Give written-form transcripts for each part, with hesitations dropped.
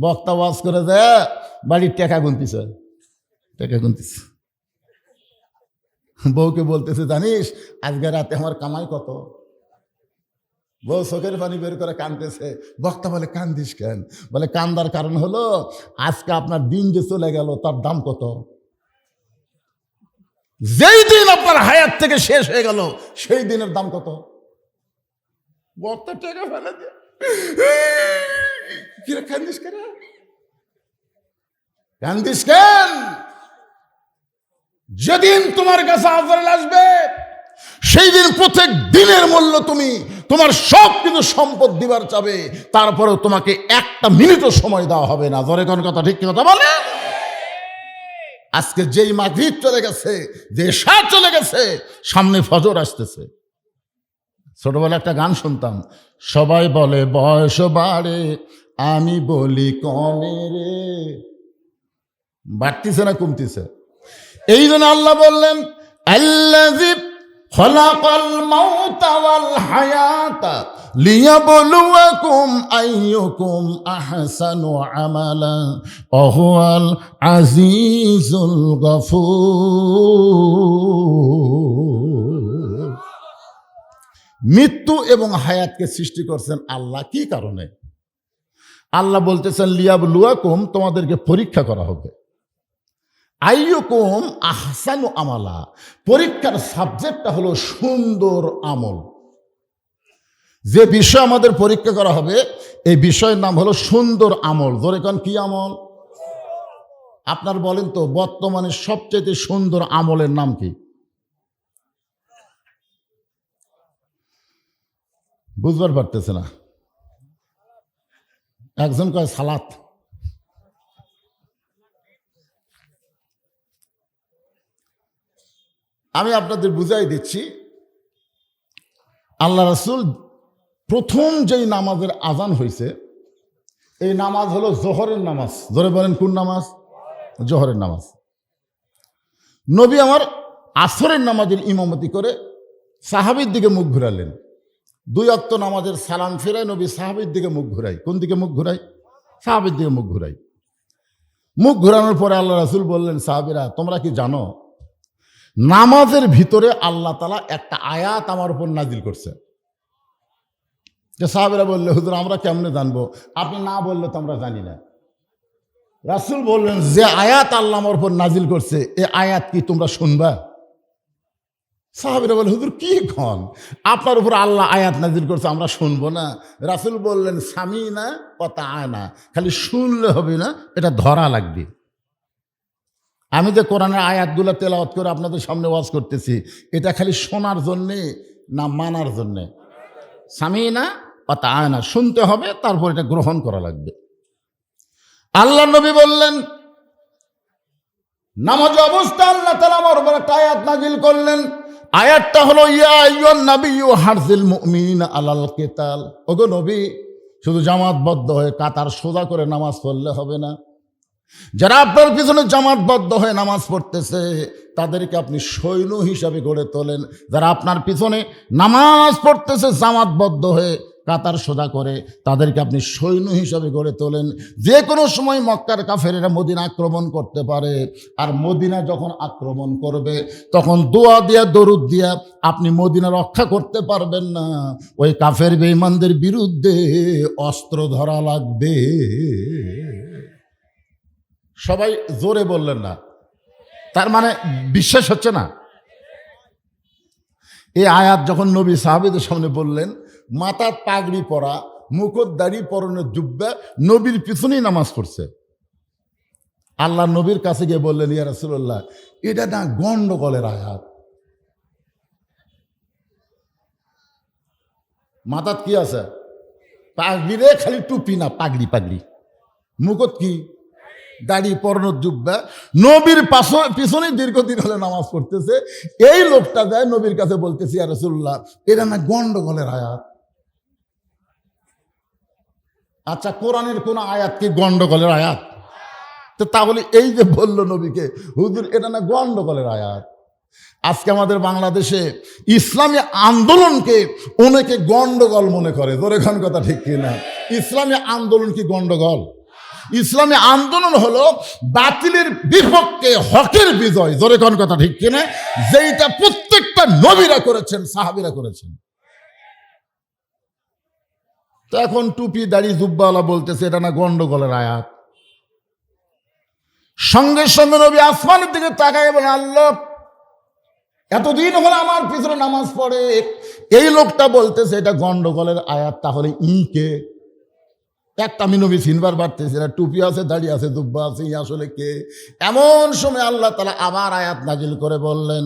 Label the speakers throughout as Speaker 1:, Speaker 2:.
Speaker 1: বক্তা ওয়াজ করে দেয়, বাড়ির টাকা গুনতিছে, বউকে বলতেছে, জানিস আজকে রাতে আমার কামাই কত? বউ চোখের পানি বের করে কাঁদতেছে। বক্তা বলে, কান্দিস কেন? বলে, কান্দার কারণ হলো আজকে আপনার দিন যে চলে গেল তার দাম কত? যেই দিন আপনার হায়াত থেকে শেষ হয়ে গেল সেই দিনের দাম কত? বক্তা টাকা ফেলে দিয়ে, কিরে কান্দিস কেন? কান্দিস কেন? যেদিন তোমার কাছে আজরাইল আসবে সেই দিন প্রত্যেক দিনের মূল্য তুমি তোমার সব কিছু সম্পদ দিবার চাবে, তারপরেও তোমাকে একটা মিনিটও সময় দেওয়া হবে না। জোরে কোন কথা, ঠিক কি কথা বলে? আজকে যেই মাগরিব চলে গেছে, যে এশা চলে গেছে, সামনে ফজর আসতেছে। ছোটবেলা একটা গান শুনতাম, সবাই বলে বয়স বাড়ে, আমি বলি কমে রে। বাড়তিছে না কমতিছে? এই জন্য আল্লাহ বললেন, আল্লাযী খলাকাল মাউতা ওয়াল হায়াতা লিয়াবলুয়াকুম আইয়ুকুম আহসানু আমালা ওয়া হুয়াল আজিজুল গফুর। মৃত্যু এবং হায়াতকে সৃষ্টি করছেন আল্লাহ। কি কারণে? আল্লাহ বলতেছেন, লিয়াবলুয়াকুম, তোমাদেরকে পরীক্ষা করা হবে। আইয়ুকুম আহসানু আমালা, পরীক্ষার সাবজেক্টটা হলো সুন্দর আমল। যে বিষয় আমাদের পরীক্ষা করা হবে এই বিষয়ের নাম হলো সুন্দর আমল। ধরে কোন কি আমল? আপনার বলেন তো, বর্তমানে সবচেয়ে সুন্দর আমলের নাম কি? বুঝবার পারতেছে না। একজন কয় সালাত, আমি আপনাদের বুঝাই দিচ্ছি। আল্লাহ রাসূল প্রথম যেই নামাজের আজান হয়েছে এই নামাজ হলো জোহরের নামাজ। ধরে বলেন কোন নামাজ? জোহরের নামাজ। নবী আমার আসরের নামাজের ইমামতি করে সাহাবীর দিকে মুখ ঘুরালেন। 2 ওয়াক্ত নামাজের সালাম ফিরায় নবী সাহাবীর দিকে মুখ ঘুরাই। কোন দিকে মুখ ঘুরাই? সাহাবীর দিকে মুখ ঘুরাই। মুখ ঘুরানোর পরে আল্লাহ রাসূল বললেন, সাহাবীরা তোমরা কি জানো নামাজের ভিতরে আল্লাহ তাআলা একটা আয়াত আমার উপর নাজিল করছে? যে সাহাবীরা বললে, হুজুর আমরা কেমনে জানবো? আপনি না বললে তো আমরা জানি না। রাসূল বললেন, যে আয়াত আল্লাহ আমার উপর নাজিল করছে এই আয়াত কি তোমরা শুনবা? সাহাবীরা বলে, হুজুর কি কন, আপনার উপর আল্লাহ আয়াত নাজিল করছে আমরা শুনবো না? রাসূল বললেন, সামিনা ওয়া তাআনা, খালি শুনলে হবে না, এটা ধরা লাগবে। আমি যে কোরআনের আয়াতগুলো তেলাওয়াত করে আপনাদের সামনে ওয়াজ করতেছি, এটা খালি শোনার জন্যে না মানার জন্যে? সামিনা ওয়া তাআনা, শুনতে হবে, তারপর এটা গ্রহণ করা লাগবে। আল্লাহ নবী বললেন, নামাজ অবস্থা আল্লাহ তাআলা আমার উপর একটা আয়াত নাজিল করলেন। আয়াতটা হলো, ইয়া আইয়ুহান নাবিয়্যু হারজিল মুমিনিনা আলাল কিতাল। ওগো নবী, শুধু জামাতবদ্ধ হয়ে কাতার সোজা করে নামাজ পড়লে হবে না। যারা আপনার পিছনে জামাতবদ্ধ হয়ে নামাজ পড়তেছে তাদেরকে আপনি সৈন্য হিসাবে গড়ে তোলেন। যারা আপনার পিছনে নামাজ পড়তেছে জামাতবদ্ধ হয়ে কাতার সোজা করে, তাদেরকে আপনি সৈন্য হিসাবে গড়ে তোলেন। যে কোনো সময় মক্কার কাফেরেরা মদিনা আক্রমণ করতে পারে, আর মদিনা যখন আক্রমণ করবে তখন দোয়া দিয়া দরুদ দিয়া আপনি মদিনা রক্ষা করতে পারবেন না। ওই কাফের বেঈমানদের বিরুদ্ধে অস্ত্র ধরা লাগবে। সবাই জোরে বললেন না, তার মানে বিশ্বাস হচ্ছে না? এই আয়াত যখন নবী সাহাবীদের সামনে বললেন, মাথার পাগড়ি পরা, মুকুট দাড়ি পরনের জুব্বা, নবীর পিছনেই নামাজ পড়ছে। আল্লাহ নবীর কাছে গিয়ে বললেন, ইয়া রাসূলুল্লাহ এটা না গন্ডগোলের আয়াত। মাথাত কি আছে? পাগড়ি রে, খালি টুপি না, পাগড়ি পাগড়ি। মুকুট কি? দাড়ি পরনের জুব্বা। নবীর পিছনে দীর্ঘদিন হলে নামাজ পড়তেছে। এই লোকটা যায় নবীর কাছে বলতেছে, ইয়া রাসূলুল্লাহ এটা না গন্ডগোলের আয়াত। আচ্ছা, কোরআনের কোন আয়াত কি গন্ডগোলের আয়াত? তো তাহলে এই যে বললো নবীকে, হুজুর এটা না গন্ডগোলের আয়াত। আজকে আমাদের বাংলাদেশে ইসলামী আন্দোলনকে অনেকে গন্ডগোল মনে করে। জোরে খান কথা, ঠিক কিনা? ইসলামী আন্দোলন কি গন্ডগোল? ইসলামী আন্দোলন হলো বাতিলের বিপক্ষে হকের বিজয়, জোরে কোন কথা ঠিক কিনা, যেটা প্রত্যেকটা নবীরা করেছেন, সাহাবীরা করেছেন। তো এখন টুপি দাড়ি জুব্বাওয়ালা বলতেছে এটা না গন্ডগোলের আয়াত। সঙ্গে সঙ্গে নবী আসমানের দিকে তাকায় বলেন, আল্লাহ, এতদিন হলো আমার পিছনে নামাজ পড়ে, এই লোকটা বলতেছে এটা গন্ডগোলের আয়াত, তাহলে কে? একটা আমি নবী চিনবার পারতেছি না, টুপি আছে, দাড়ি আছে, দুব্বা আছে, আসলে কে? এমন সময় আল্লাহ তাআলা আবার আয়াত নাজিল করে বললেন,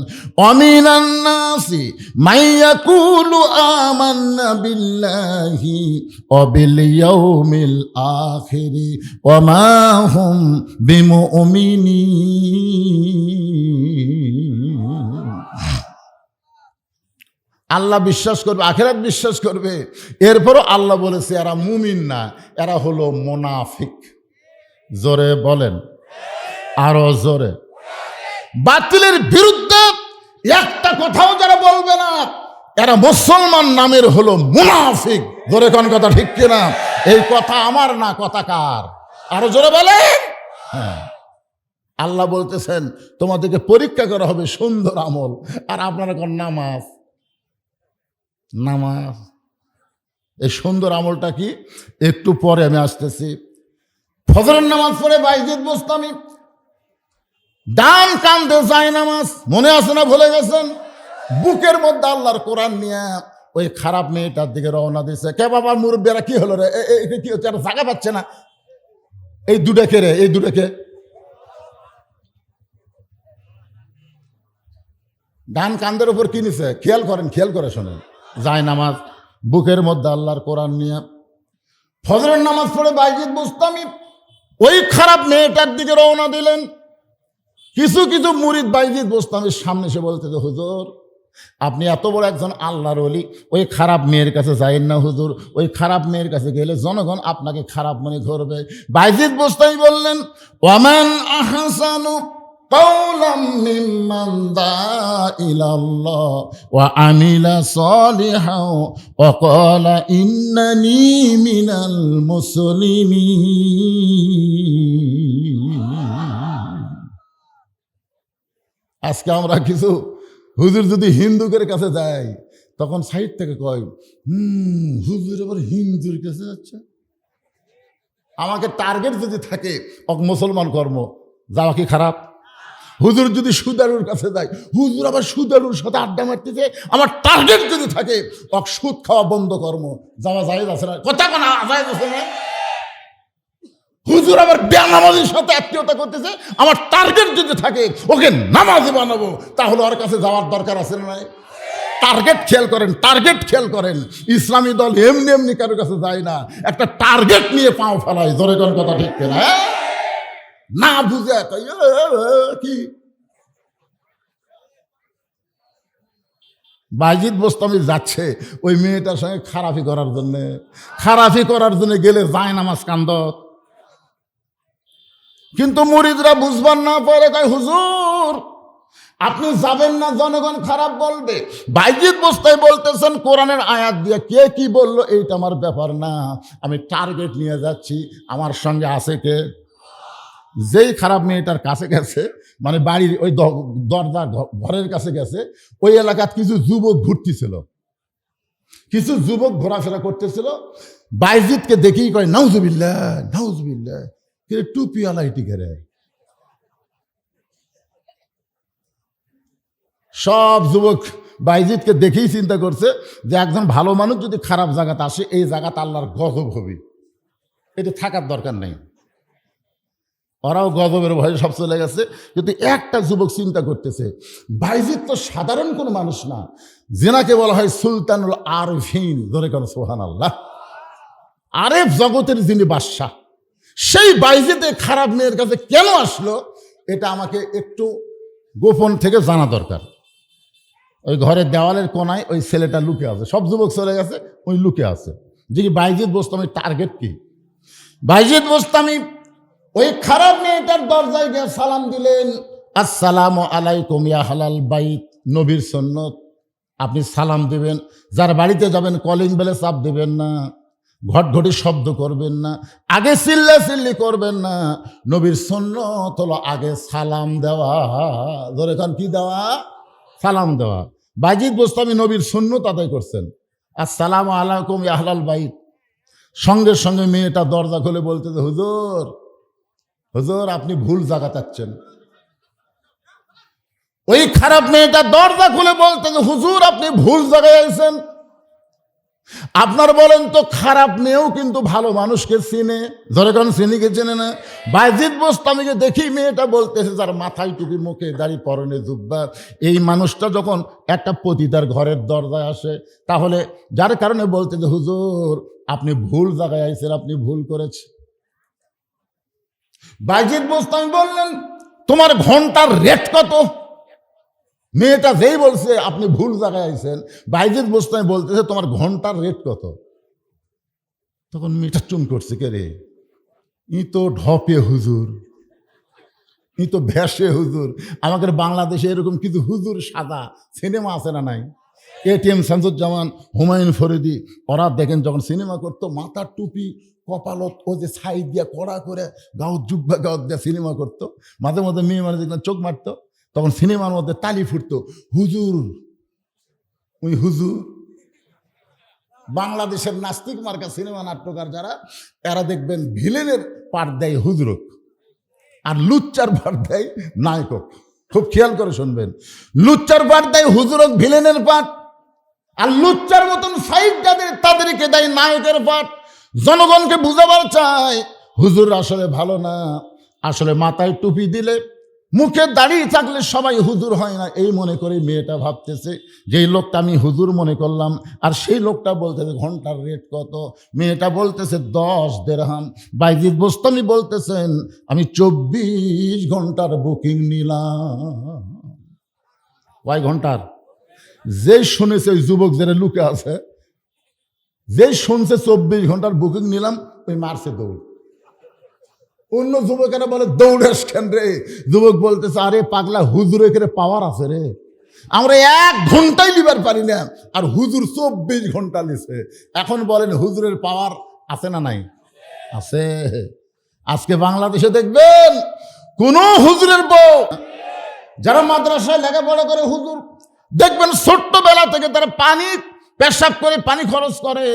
Speaker 1: অমিনান নাসি মাইয়াকুলু আমান্না বিল্লাহি ওয়া বিল ইয়াউমিল আখিরি ওয়া মা হুম বিমুমিনিন। আল্লাহ বিশ্বাস করবে, আখিরাত বিশ্বাস করবে, এরপরও আল্লাহ বলেছে এরা মুমিন না, এরা হলো মুনাফিক। জোরে বলেন, আরো জোরে। বাতিলের বিরুদ্ধে একটা কথাও যারা বলবে না, এরা মুসলমান নামের হলো মুনাফিক। জোরে কোন কথা ঠিক কিনা? এই কথা আমার না, কথা কার? আরো জোরে বলেন। হ্যাঁ, আল্লাহ বলতেছেন তোমাদেরকে পরীক্ষা করা হবে সুন্দর আমল, আর আপনারা কোন নামাজ। নামাজ, এই সুন্দর আমলটা কি একটু পরে আমি আসতেছি। ফজরের নামাজ পড়ে বাইজিদ বোস্তামি ডান কান্দে যায় নামাজ, মনে আছে না ভুলে গেছেন? বুকের মধ্যে আল্লাহর কোরআন নিয়ে ওই খারাপ মেয়েটার দিকে রওনা দিছে। কে বাবা মুরব্বীরা, কি হলো রে, কি হচ্ছে? আর জায়গা পাচ্ছে না। এই দুটাকে রে, এই দুটাকে ডান কান্দের উপর কি নিছে? খেয়াল করেন, খেয়াল করে শোনেন। যায় নামাজ, বুকের মধ্যে আল্লাহর কোরআন নিয়ে ফজরের নামাজ পড়ে বাইজিদ বোস্তামি ওই খারাপ মেয়েটার দিকে রওনা দিলেন। কিছু কিছু মুরিদ বাইজিদ বোস্তামির সামনে এসে বলতেছে, হুজুর আপনি এত বড় একজন আল্লাহর ওলি, ওই খারাপ মেয়ের কাছে যাইন না হুজুর, ওই খারাপ মেয়ের কাছে গেলে জনগণ আপনাকে খারাপ মনে ধরবে। বাইজিদ বোস্তামি বললেন, ওয়ামান আহসানু قولا ممن دعا إلى الله وعمل صالحا وقال إنني من المسلمين। আজকে আমরা কিছু হুজুর যদি হিন্দুদের কাছে যাই, তখন সাইড থেকে কয়, হুজুর আবার হিন্দুর কাছে যাচ্ছে। আমাকে টার্গেট যদি থাকে মুসলমান কর্ম, যাওয়া কি খারাপ? হুজুর যদি সুদারুর কাছে যায়, হুজুর আবার সুদারুর সাথে আড্ডা মারতেছে, আমার টার্গেট যদি থাকে সুদ খাওয়া বন্ধ কর্ম, যাওয়া যায় আছে না? কথা কোন যায় আছে না? হুজুর আবার বেনামাজির সাথে আত্মীয়তা করতেছে, আমার টার্গেট যদি থাকে ওকে নামাজি বানাবো, তাহলে ওর কাছে যাওয়ার দরকার আছে না? টার্গেট খেয়াল করেন, টার্গেট খেয়াল করেন। ইসলামী দল এমনি এমনি কারোর কাছে যায় না, একটা টার্গেট নিয়ে পাও ফেলায়। জোরে কোন কথা ঠিক কিনা? না বুঝে কি বাইজিদ বোস্তামি যাচ্ছে ওই মেয়েটার সঙ্গে খারাপি করার জন্য। খারাপি করার জন্য গেলে যায় নামাজ কান্দত। কিন্তু মুরিদরা বুঝবার না পারে, কয় হুজুর আপনি যাবেন না, জনগণ খারাপ বলবে। বাইজিদ বোস্তামি বলতেছেন কোরআনের আয়াত দিয়ে, কে কি বললো এইটা আমার ব্যাপার না, আমি টার্গেট নিয়ে যাচ্ছি, আমার সঙ্গে আছে কে? যেই খারাপ মেয়েটার কাছে গেছে, মানে বাড়ির ওই দরজা ঘরের কাছে গেছে, ওই এলাকার কিছু যুবক ঘুরতেছিল, কিছু যুবক ঘোরাফেরা করতেছিল। বাইজিদকে দেখেই কয়, নাউজুবিল্লাহ নাউজুবিল্লাহ, টুপিওয়ালা এটি ঘেরে। সব যুবক বাইজিদকে দেখেই চিন্তা করছে যে একজন ভালো মানুষ যদি খারাপ জায়গাতে আসে, এই জায়গাতে আল্লাহর গজব হবে, এটা থাকার দরকার নেই। ওরাও গজবের ভয়ে সব চলে গেছে। কিন্তু একটা যুবক চিন্তা করতেছে, বাইজিদ তো সাধারণ কোনো মানুষ না, যেনাকে বলা হয় সুলতানুল আরফিন, ধরে কেন সুবহানাল্লাহ, আরেফ জগতের যিনি বাদশাহ, সেই বাইজিদে খারাপ মেয়ের কাছে কেন আসলো, এটা আমাকে একটু গোপন থেকে জানা দরকার। ওই ঘরের দেওয়ালের কোনায় ওই ছেলেটা লুকে আছে, সব যুবক চলে গেছে, ওই লুকে আছে। যে বাইজিদ বোস্তামির টার্গেট কি? বাইজিদ বোস্তামি ওই খারাপ মেয়েটার দরজায় গিয়ে সালাম দিলেন, আসসালামু আলাইকুম ইয়া হালাল বাইত, নবীর সুন্নত। আপনি সালাম দিবেন, যার বাড়িতে যাবেন কলিং বেলে চাপ দিবেন না, ঘটঘটি শব্দ করবেন না, আগে চিল্লাচিল্লি করবেন না। নবীর সুন্নত হলো আগে সালাম দেওয়া। ধরে কান কি দেওয়া? সালাম দেওয়া। বাইজিদ বোস্তামি নবীর সুন্নত আদায় করছেন, আসসালামু আলাইকুম ইয়া আহলাল বাইত। সঙ্গে সঙ্গে মেয়েটা দরজা খুলে বলতেছে, হুজুর হুজুর আপনি ভুল জায়গা চাচ্ছেন। ওই খারাপ মেয়েটা দরজা খুলে বলতেছে, হুজুর আপনি ভুল জায়গায় আছেন। আপনার বলেন তো খারাপ মেয়েও কিন্তু ভালো মানুষকে চিনে, ধরে কারণ চিনিকে চেনে না। বাইজিদ বোস্তামিকে দেখি মেয়েটা বলতেছে, যার মাথায় টুপি, মুখে দাড়ি, পরনে জুব্বা, এই মানুষটা যখন একটা পতিতার ঘরের দরজায় আসে, তাহলে যার কারণে বলতেছে, হুজুর আপনি ভুল জায়গায় আইছেন, আপনি ভুল করেছেন। বাইজিদ বোস্তামি বললেন, তোমার ঘন্টার রেট কত? মেয়েটা যেই বলছে আপনি ভুল জায়গায় আইছেন, বাইজিদ বোস্তামি বলতেছে তোমার ঘন্টার রেট কত? তখন মেয়েটা চুম করছে, কে রে? ই তো ঢপে হুজুর, ই তো ভ্যাসে হুজুর। আমাদের বাংলাদেশে এরকম কিছু হুজুর সাদা সিনেমা আছে না নাই? এটিএম শামসুজ্জামান, হুমায়ুন ফরিদি, ওরা দেখেন যখন সিনেমা করতো, মাথার টুপি, কপালত ও যে সাইড দিয়ে কড়া করে গাঁত জুব্বা গাঁত দিয়ে সিনেমা করতো। মাঝে মাঝে মেয়ে মানে দেখলাম চোখ মারতো, তখন সিনেমার মধ্যে তালি ফুটতো, হুজুর ওই হুজুর। বাংলাদেশের নাস্তিক মার্কা সিনেমা নাট্যকার যারা, এরা দেখবেন ভিলেনের পাঠ দেয় হুজুরক, আর লুচ্চার পাঠ দেয় নায়কক। খুব খেয়াল করে শুনবেন, লুচ্চার পাঠ দেয় হুজুরক, ভিলেনের পাঠ, আর লুচ্চার মতন সাইড তাদেরকে দেয় নায়কের পাঠ। জনগণকে বুঝাবার চায় হুজুর আসলে ভালো না, আসলে মাথায় টুপি দিলে, মুখে দাঁড়িয়ে থাকলে সবাই হুজুর হয় না, এই মনে করে মেয়েটা ভাবতেছে যে এই লোকটা আমি হুজুর মনে করলাম, আর সেই লোকটা বলতেছে ঘন্টার রেট কত? মেয়েটা বলতেছে 10 দিরহাম। বাইজিদ বোস্তামি বলতেছেন আমি 24 ঘন্টার বুকিং নিলাম। কয় ঘন্টার? যেই শুনেছে ওই যুবক যারা লুকে আছে, যেই শুনছে 24 ঘন্টার বুকিং নিলাম, ওই মারছে দৌড়। অন্য যুবকেরা বলে দৌড়াস কেন রে? যুবক বলতেছে, আরে পাগলা, হুজুরে করে পাওয়ার আছে রে, আমরা 1 ঘন্টাই লিবার পারি না, আর হুজুর 24 ঘন্টা লিছে। এখন বলেন হুজুরের পাওয়ার আছে না নাই? আছে। আজকে বাংলাদেশে দেখবেন কোন হুজুরের বউ, যারা মাদ্রাসায় লেখাপড়া করে হুজুর, দেখবেন ছোট্টবেলা থেকে তারা পানি পেশাব করে পানি খরচ করে,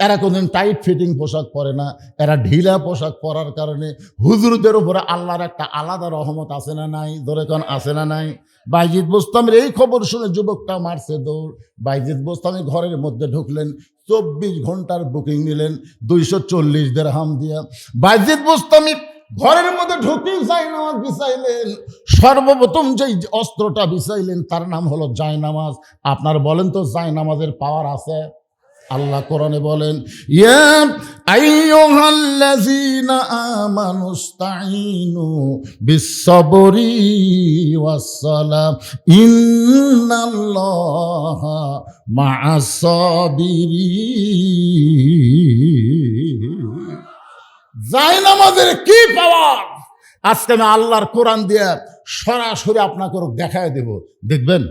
Speaker 1: এরা কোনদিন টাইট ফিটিং পোশাক পরে না। এরা ঢিলা পোশাক পরার কারণে হুজুরদের উপরে আল্লাহর একটা আলাদা রহমত আছে না নাই? ধরে কোন আছে না নাই? বাইজিদ বোস্তামির এই খবর শুনে যুবকটা মারছে দৌড়। বাইজিদ বোস্তামি ঘরের মধ্যে ঢুকলেন, 24 ঘন্টার বুকিং নিলেন 240 দিরহাম দিয়া। বাইজিদ বোস্তামি ঘরের মধ্যে ঢুকেই জায়নামাজ বিছাইলেন। সর্বপ্রথম যেই অস্ত্রটা বিছাইলেন তার নাম হলো জায়নামাজ। আপনার বলেন তো জায়নামাজের পাওয়ার আছে? আল্লাহ কোরআনে বলেন, ইয়া আইয়ুহাল্লাযীনা আমানুস্তাঈনু বিস-সাবরি ওয়াস-সালাহ ইন্নাল্লাহা মা'আস-সাবিরিন। জায়নামাজের কি পাওয়ার আজকে আমি আল্লাহর কোরআন দিয়ে সরাসরি আপনাকে দেখায় দেব। দেখবেন,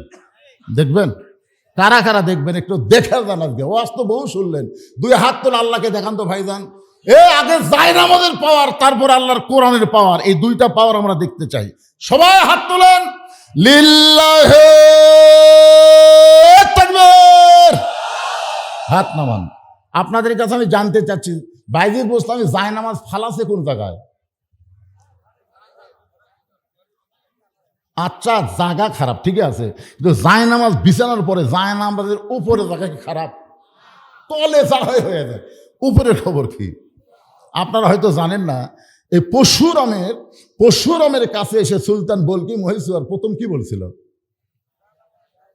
Speaker 1: দেখবেন কারা কারা দেখবেন একটু দেখে যান। আজকে ওয়াজ তো বহু শুনলেন, 2 হাত তোলা আল্লাহকে দেখান তো ভাইজান। আগে জায়নামাজের পাওয়ার, তারপর আল্লাহর কোরআনের পাওয়ার, এই 2টা পাওয়ার আমরা দেখতে চাই। সবাই হাত তোলেন, লিল্লাহি তাকবীর। হাত নামান। আপনাদের কাছে আমি জানতে চাচ্ছি, বাইজিদ বোস্তামি জায়নামাজ ফালাছে কোন জায়গায়? আচ্ছা জায়গা খারাপ, ঠিক আছে, কিন্তু জায়নামাজ বিছানার পরে জায়নামাজের উপরে জায়গা কি খারাপ? তলে জায়গায় হয়ে যায়, উপরের খবর কি? আপনারা হয়তো জানেন না, এই পরশুরামের কাছে এসে সুলতান বলকি মহীশূর প্রথম কি বলছিল?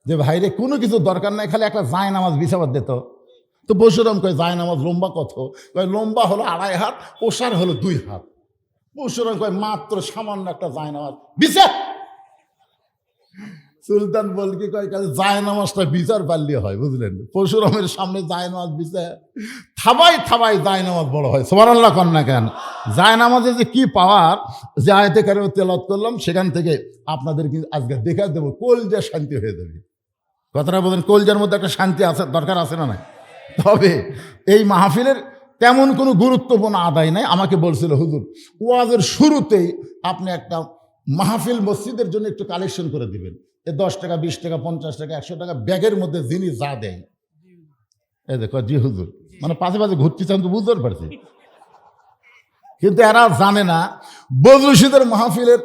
Speaker 1: যে ভাইরে কোনো কিছু দরকার নাই, খালি একটা জায়নামাজ বিছাবার দিত। তো পরশুরাম কয় জায়নামাজ লম্বা কত? কয় লম্বা হলো 2.5 হাত, ওসার হলো 2 হাত। পরশুরাম কয় মাত্র সামান্য একটা জায়নামাজ বিছা। সুলতান বলকি কয় কাজে জায়নামাজটা বিচার পারলে হয়, বুঝলেন? পরশুরামের সামনে জায়নামাজ বিচার থাবাই থাবাই জায়নামাজ বড় হয়। সুবহানাল্লাহ কন না কেন? জায়নামাজে যে কি পাওয়ার, যে আয়াতে কারিমা তেলাওয়াত করলাম সেখান থেকে আপনাদের কিন্তু আজকে দেখা দেবো, কলজা শান্তি হয়ে যাবে। কথাটা বলেন, কলজার মধ্যে একটা শান্তি আছে, দরকার আছে না নাই? তবে এই মাহফিলের তেমন কোনো গুরুত্বপূর্ণ আদায় নাই। আমাকে বলছিল, হুজুর ওয়াজের শুরুতেই আপনি একটা মাহফিল মসজিদের জন্য একটু কালেকশন করে দিবেন, এ 10 টাকা 20 টাকা 50 টাকা 100 টাকা ব্যাগের মধ্যে যিনি যা দেয়। এই দেখো, জি হুজুর, মানে পাশে পাশে ঘুরতে চান তো বুঝতে পারছি। কিন্তু এরা জানে না বজরুশীদের মাহফিলের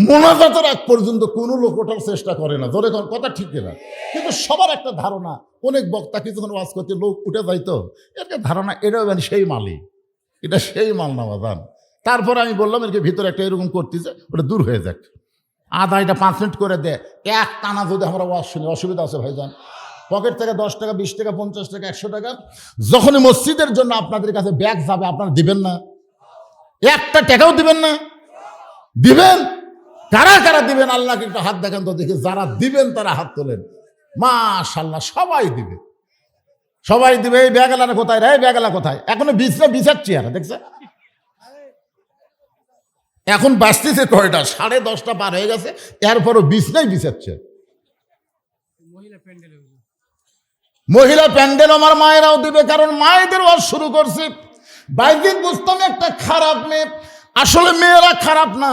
Speaker 1: মোনাজাতের আগ পর্যন্ত কোনো লোক ওঠার চেষ্টা করে না। ধরে কথা ঠিক না, কিন্তু সবার একটা ধারণা, অনেক বক্তা কিছুক্ষণ ওয়াজ করতে লোক উঠে যাইতো, একটা ধারণা এটাও মানে সেই মালই, এটা সেই মাল না বাজান। তারপরে আমি বললাম এর ভিতরে একটা এরকম করতেছে, ওটা দূর হয়ে যাক, আধা এটা 5 মিনিট করে দেয়, এক টানা যদি আমরা ওয়াজ শুনি অসুবিধা আছে ভাইজান। পকেট থেকে 10 টাকা 20 টাকা 50 টাকা 100 টাকা যখনই মসজিদের জন্য আপনাদের কাছে ব্যাগ যাবে, আপনারা দিবেন না? একটা টাকাও দিবেন না? দিবেন? কারা কারা দিবেন আল্লাহকে একটু হাত দেখান তো দেখি। যারা দিবেন তারা হাত তোলেন। মাশাআল্লাহ, সবাই দিবে, সবাই দিবে। এই ব্যাগেলা কোথায় রে? ব্যাগেলা কোথায়? এখনো বিছাচ্ছি আর দেখছে। এখন বাঁচতেছে কয়টা? 10:30 পার হয়ে গেছে, এরপরও বিছনাই বিছাচ্ছে। মহিলা প্যান্ডেল আমার মায়েরাও দিবে, কারণ মায়েদের ওয়াজ শুরু করছে। বাইজিদ বুঝতাম একটা খারাপ মেয়ে, আসলে মেয়েরা খারাপ না,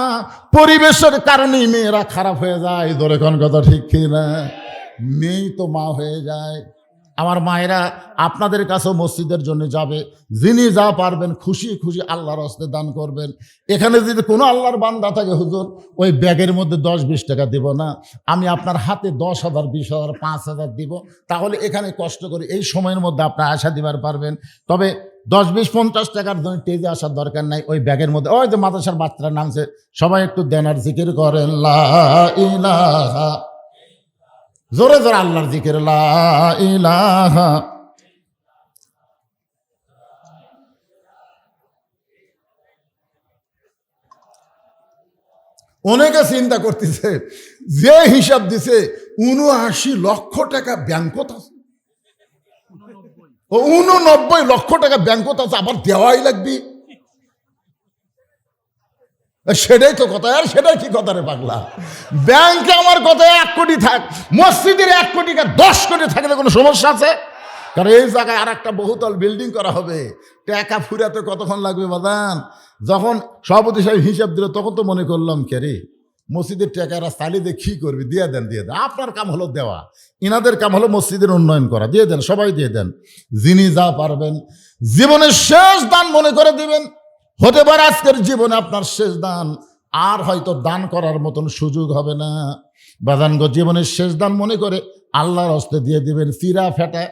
Speaker 1: পরিবেশের কারণেই মেয়েরা খারাপ হয়ে যায়। ধরে কোন কথা ঠিক কিনা? মেয়েই তো মা হয়ে যায়। আমার মায়েরা আপনাদের কাছেও মসজিদের জন্য যাবে, যিনি যা পারবেন খুশি খুশি আল্লাহর হস্তে দান করবেন। এখানে যদি কোনো আল্লাহর বান্দা থাকে, হুজুর ওই ব্যাগের মধ্যে 10-20 টাকা দিব না, আমি আপনার হাতে 10,000 20,000 5,000 দিব, তাহলে এখানে কষ্ট করে এই সময়ের মধ্যে আপনার আশা দিবার পারবেন। তবে 10-20-50 টাকার জন্য টেজে আসার দরকার নাই। ওই ব্যাগের মধ্যে ওই যে মাদ্রাসার বাচ্চারা নামছে, সবাই একটু দেন আর জিকির করেন, লা ইলাহা, জোরে জোরে আল্লাহর জিকির, লা ইলাহা। অনেকে চিন্তা করতেছে, যে হিসাব দিছে 79 লক্ষ টাকা ব্যাংকত আছে, 89 লক্ষ টাকা ব্যাংকত আছে, আবার দেওয়াই লাগবে। সেটাই তো কথা। আর সেটাই কি কথা রে পাগলা? ব্যাংকে আমার কথা 1 কোটি থাক, মসজিদের 1 কোটি 10 কোটি থাকলে কোনো সমস্যা আছে? কারণ এই জায়গায় আর একটা বহুতল বিল্ডিং করা হবে, টাকা ফুরাতে কতক্ষণ লাগবে বাদান? যখন সভাপতি সাহেব হিসাব দিল তখন তো মনে করলাম, কে রে মসজিদের টাকারা চালিয়ে কি করবি? দিয়ে দেন, দিয়ে দেন। আপনার কাম হলো দেওয়া, ইনাদের কাম হলো মসজিদের উন্নয়ন করা। দিয়ে দেন, সবাই দিয়ে দেন, যিনি যা পারবেন। জীবনের শেষ দান মনে করে দিবেন। হতে পারে আজকের জীবনে আপনার শেষ দান, আর হয়তো দান করার মতন সুযোগ হবে না। বাদানগ জীবনের শেষ দান মনে করে আল্লাহর হস্তে দিয়ে দিবেন। চিরা ফেটা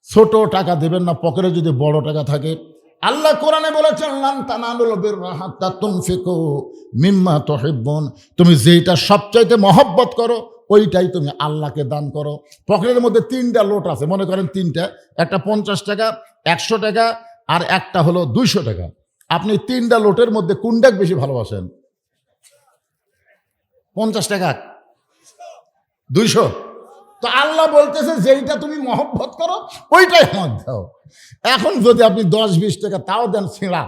Speaker 1: ছোট টাকা দেবেন না, পকেটে যদি বড় টাকা থাকে। আল্লাহ কোরআনে বলেছেন, লান তানালুল বিররা হাত্তা তুনফিকু মিম্মা তুহিব্বুন, তুমি যেটা সবচাইতে মহব্বত করো ওইটাই তুমি আল্লাহকে দান করো। পকেটের মধ্যে 3টা লোট আছে, মনে করেন 3টা, একটা 50 টাকা 100 টাকা আর একটা হলো 200 টাকা। আপনি 3টা লোটের মধ্যে কোনটা বেশি ভালোবাসেন? 50 টাকা 200? তো আল্লাহ বলতেছে যেইটা তুমি মহব্বত করো ওইটাই আমার দাও। এখন যদি আপনি 10-20 টাকা তাও দেন ছিঁড়া।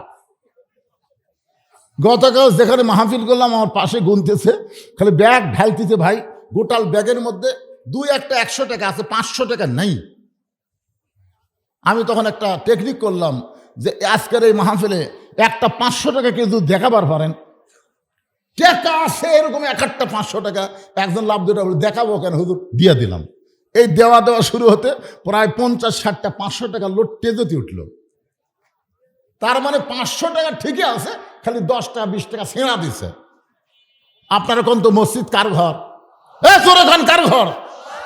Speaker 1: গতকাল যেখানে মাহফিল করলাম, আমার পাশে গুনতেছে, খালি ব্যাগ ঢালতেছে, ভাই গোটাল ব্যাগের মধ্যে 2-1টা 100 টাকা আছে, 500 টাকা নেই। আমি তখন একটা টেকনিক করলাম যে আজকের এই মাহফিলে একটা 500 টাকা কিন্তু দেখাবার পারেন, টাকা আছে এরকম 1-1টা 500 টাকা। একজন লাভ দুটা বলে, দেখাবো কেন হুজুর? দিয়ে দিলাম। এই দেওয়া শুরু হতে প্রায় 50-60টা 500 টাকা লোড টেজতে উঠল। তার মানে 500 টাকা ঠিকই আছে, খালি 10-20 টাকা ছেঁড়া দিছে। আপনারা কোন তো মসজিদ কার ঘর? চোরে খান কার ঘর?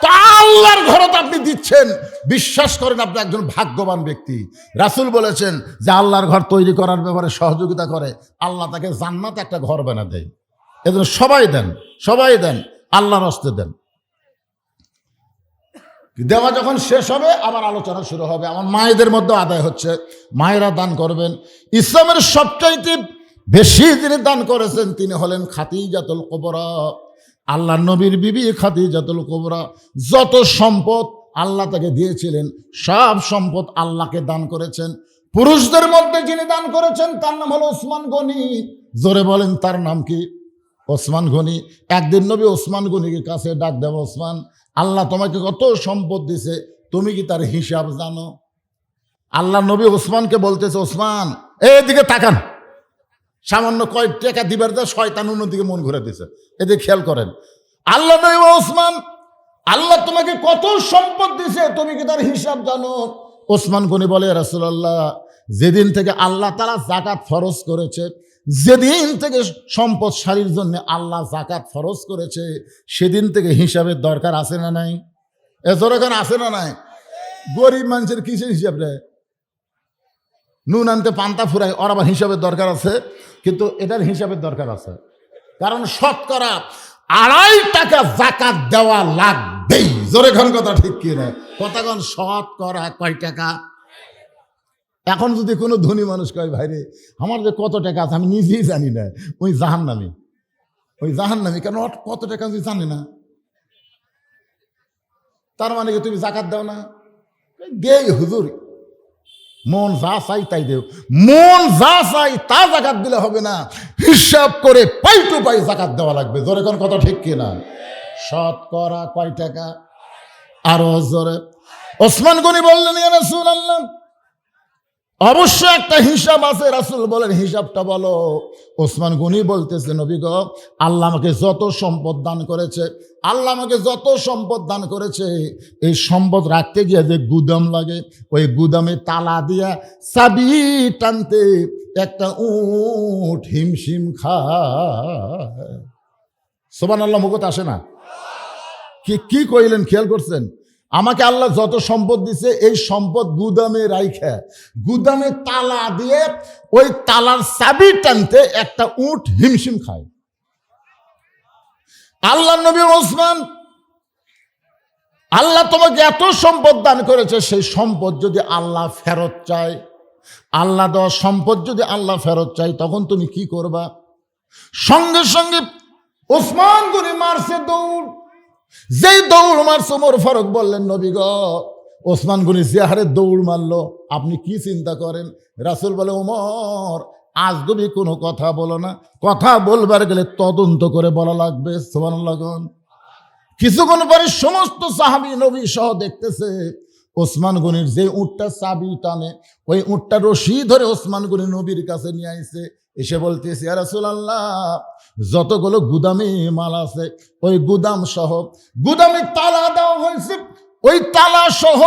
Speaker 1: তা আল্লাহর ঘরে তো আপনি দিচ্ছেন। বিশ্বাস করেন আপনি একজন ভাগ্যবান ব্যক্তি। রাসূল বলেছেন যে আল্লাহর ঘর তৈরি করার ব্যাপারে সহযোগিতা করে, আল্লাহ তাকে জান্নাতে একটা ঘর বানা দেয়। এজন্য সবাই দেন, সবাই দেন, আল্লাহর হস্তে দেন। দেওয়া যখন শেষ হবে আবার আলোচনা শুরু হবে। আমার মায়েদের মধ্যে আদায় হচ্ছে, মায়েরা দান করবেন। ইসলামের সবচাইতে বেশি যিনি দান করেছেন তিনি হলেন খাদিজাতুল কুবরা, আল্লাহ নবীর বিবি খাদিজাতুল কুবরা। যত সম্পদ আল্লাহ তাকে দিয়েছিলেন সব সম্পদ আল্লাহকে দান করেছেন। পুরুষদের মধ্যে যিনি দান করেছেন তার নাম হলো ওসমান গনি। জোরে বলেন, তার নাম কি? ওসমান গনি। একদিন নবী ওসমান গনিকে কাছে ডাক দেব, ওসমান, আল্লাহ তোমাকে কত সম্পদ দিছে, তুমি কি তার হিসাব জানো? আল্লাহ নবী ওসমানকে বলতেছে, ওসমান এদিকে তাকান, সামান্য কয়েক টাকা দিবার যা শয়তান অন্যদিকে মন ঘুরে দিছে, এদিকে খেয়াল করেন। আল্লাহ নবী, ওসমান আল্লাহ তোমাকে কত সম্পদ দিছে, তুমি কি তার হিসাব জানো? ওসমান গনি বলে, রাসূলুল্লাহ যেদিন থেকে আল্লাহ তাআলা যাকাত ফরজ করেছে, যেদিন থেকে সম্পদশালীর জন্য আল্লাহ যাকাত ফরজ করেছে, সেদিন থেকে হিসাবের দরকার আছে না নাই? এজোরেখান আছে না নাই? গরিব মানুষের কিসের হিসাব রে? নুন আনতে পান্তা ফুরায়, ওর আবার হিসাবের দরকার আছে, কিন্তু এটার হিসাবের দরকার আছে। কারণ শতকরা 2.5 টাকা যাকাত দেওয়া লাগবেই। জোরে খান কথা ঠিক কি না? কতক্ষণ শতকরা কয় টাকা? এখন যদি কোনো ধনী মানুষ কয়, ভাইরে আমার যে কত টাকা আছে আমি নিজেই জানি না, ওই জাহান্নামী, ওই জাহান্নামী। কেন কত টাকা তুই জানি না? তার মানে কি তুমি যাকাত দাও না? দেই হুজুর, মন যা চাই তাই দেও। মন যা চাই তা যাকাত দিলে হবে না, হিসাব করে পাই টু পাই যাকাত দেওয়া লাগবে। জোরে কোন কথা ঠিক কিনা? শতকরা কয় টাকা? আরো জোরে। ওসমান গনি বললেন, ইয়া রাসূলুল্লাহ অবশ্যই একটা হিসাব আছে। রাসূল বলেন, হিসাবটা বলো। ওসমান গনি বলতেছে, নবী গো, আল্লাহ আমাকে যত সম্পদ দান করেছে, আল্লাহ আমাকে যত সম্পদ দান করেছে, এই সম্পদ রাখতে গিয়ে যে গুদাম লাগে, ওই গুদামে তালা দিয়া চাবি টানতে একটা উট হিমশিম খায়। সুবহানাল্লাহ মুখত আসে না? কি কইলেন খেয়াল করছেন? আমাকে আল্লাহ যত সম্পদ দিছে, এই সম্পদ গুদামে রাইখা, গুদামে তালা দিয়ে ওই তালার চাবি টানতে একটা উট হিমশিম খায়। আল্লাহ নবী, ওসমান আল্লাহ তোমাকে এত সম্পদ দান করেছে, সেই সম্পদ যদি আল্লাহ ফেরত চায়, আল্লাহ দেওয়া সম্পদ যদি আল্লাহ ফেরত চায়, তখন তুমি কি করবা? সঙ্গে সঙ্গে ওসমান গনি মারছে দৌড়। যেই দৌড় মারছে, ওমর ফারুক বললেন, নবী গো, ওসমান গনি যে হারে দৌড় মারলো, আপনি কি চিন্তা করেন? রাসূল বলে, ওমর আজ তুমি কোনো কথা বলো না, কথা বলবার গেলে তদন্ত করে বলা লাগবে। সুবহানাল্লাহ। কিছুক্ষণ পরে সমস্ত সাহাবী নবী সহ দেখতেছে, ওসমান গনির যে উটটা চাবি টানে, ওই উটটা রশি ধরে ওসমান গনি নবীর কাছে নিয়ে আইছে। এসে বলতেছে, ইয়া রাসূলুল্লাহ যতগুলো গুদামে মাল আছে, ওই গুদাম সহ গুদামে তালা দেওয়া হয়েছে, ওই তালা সহ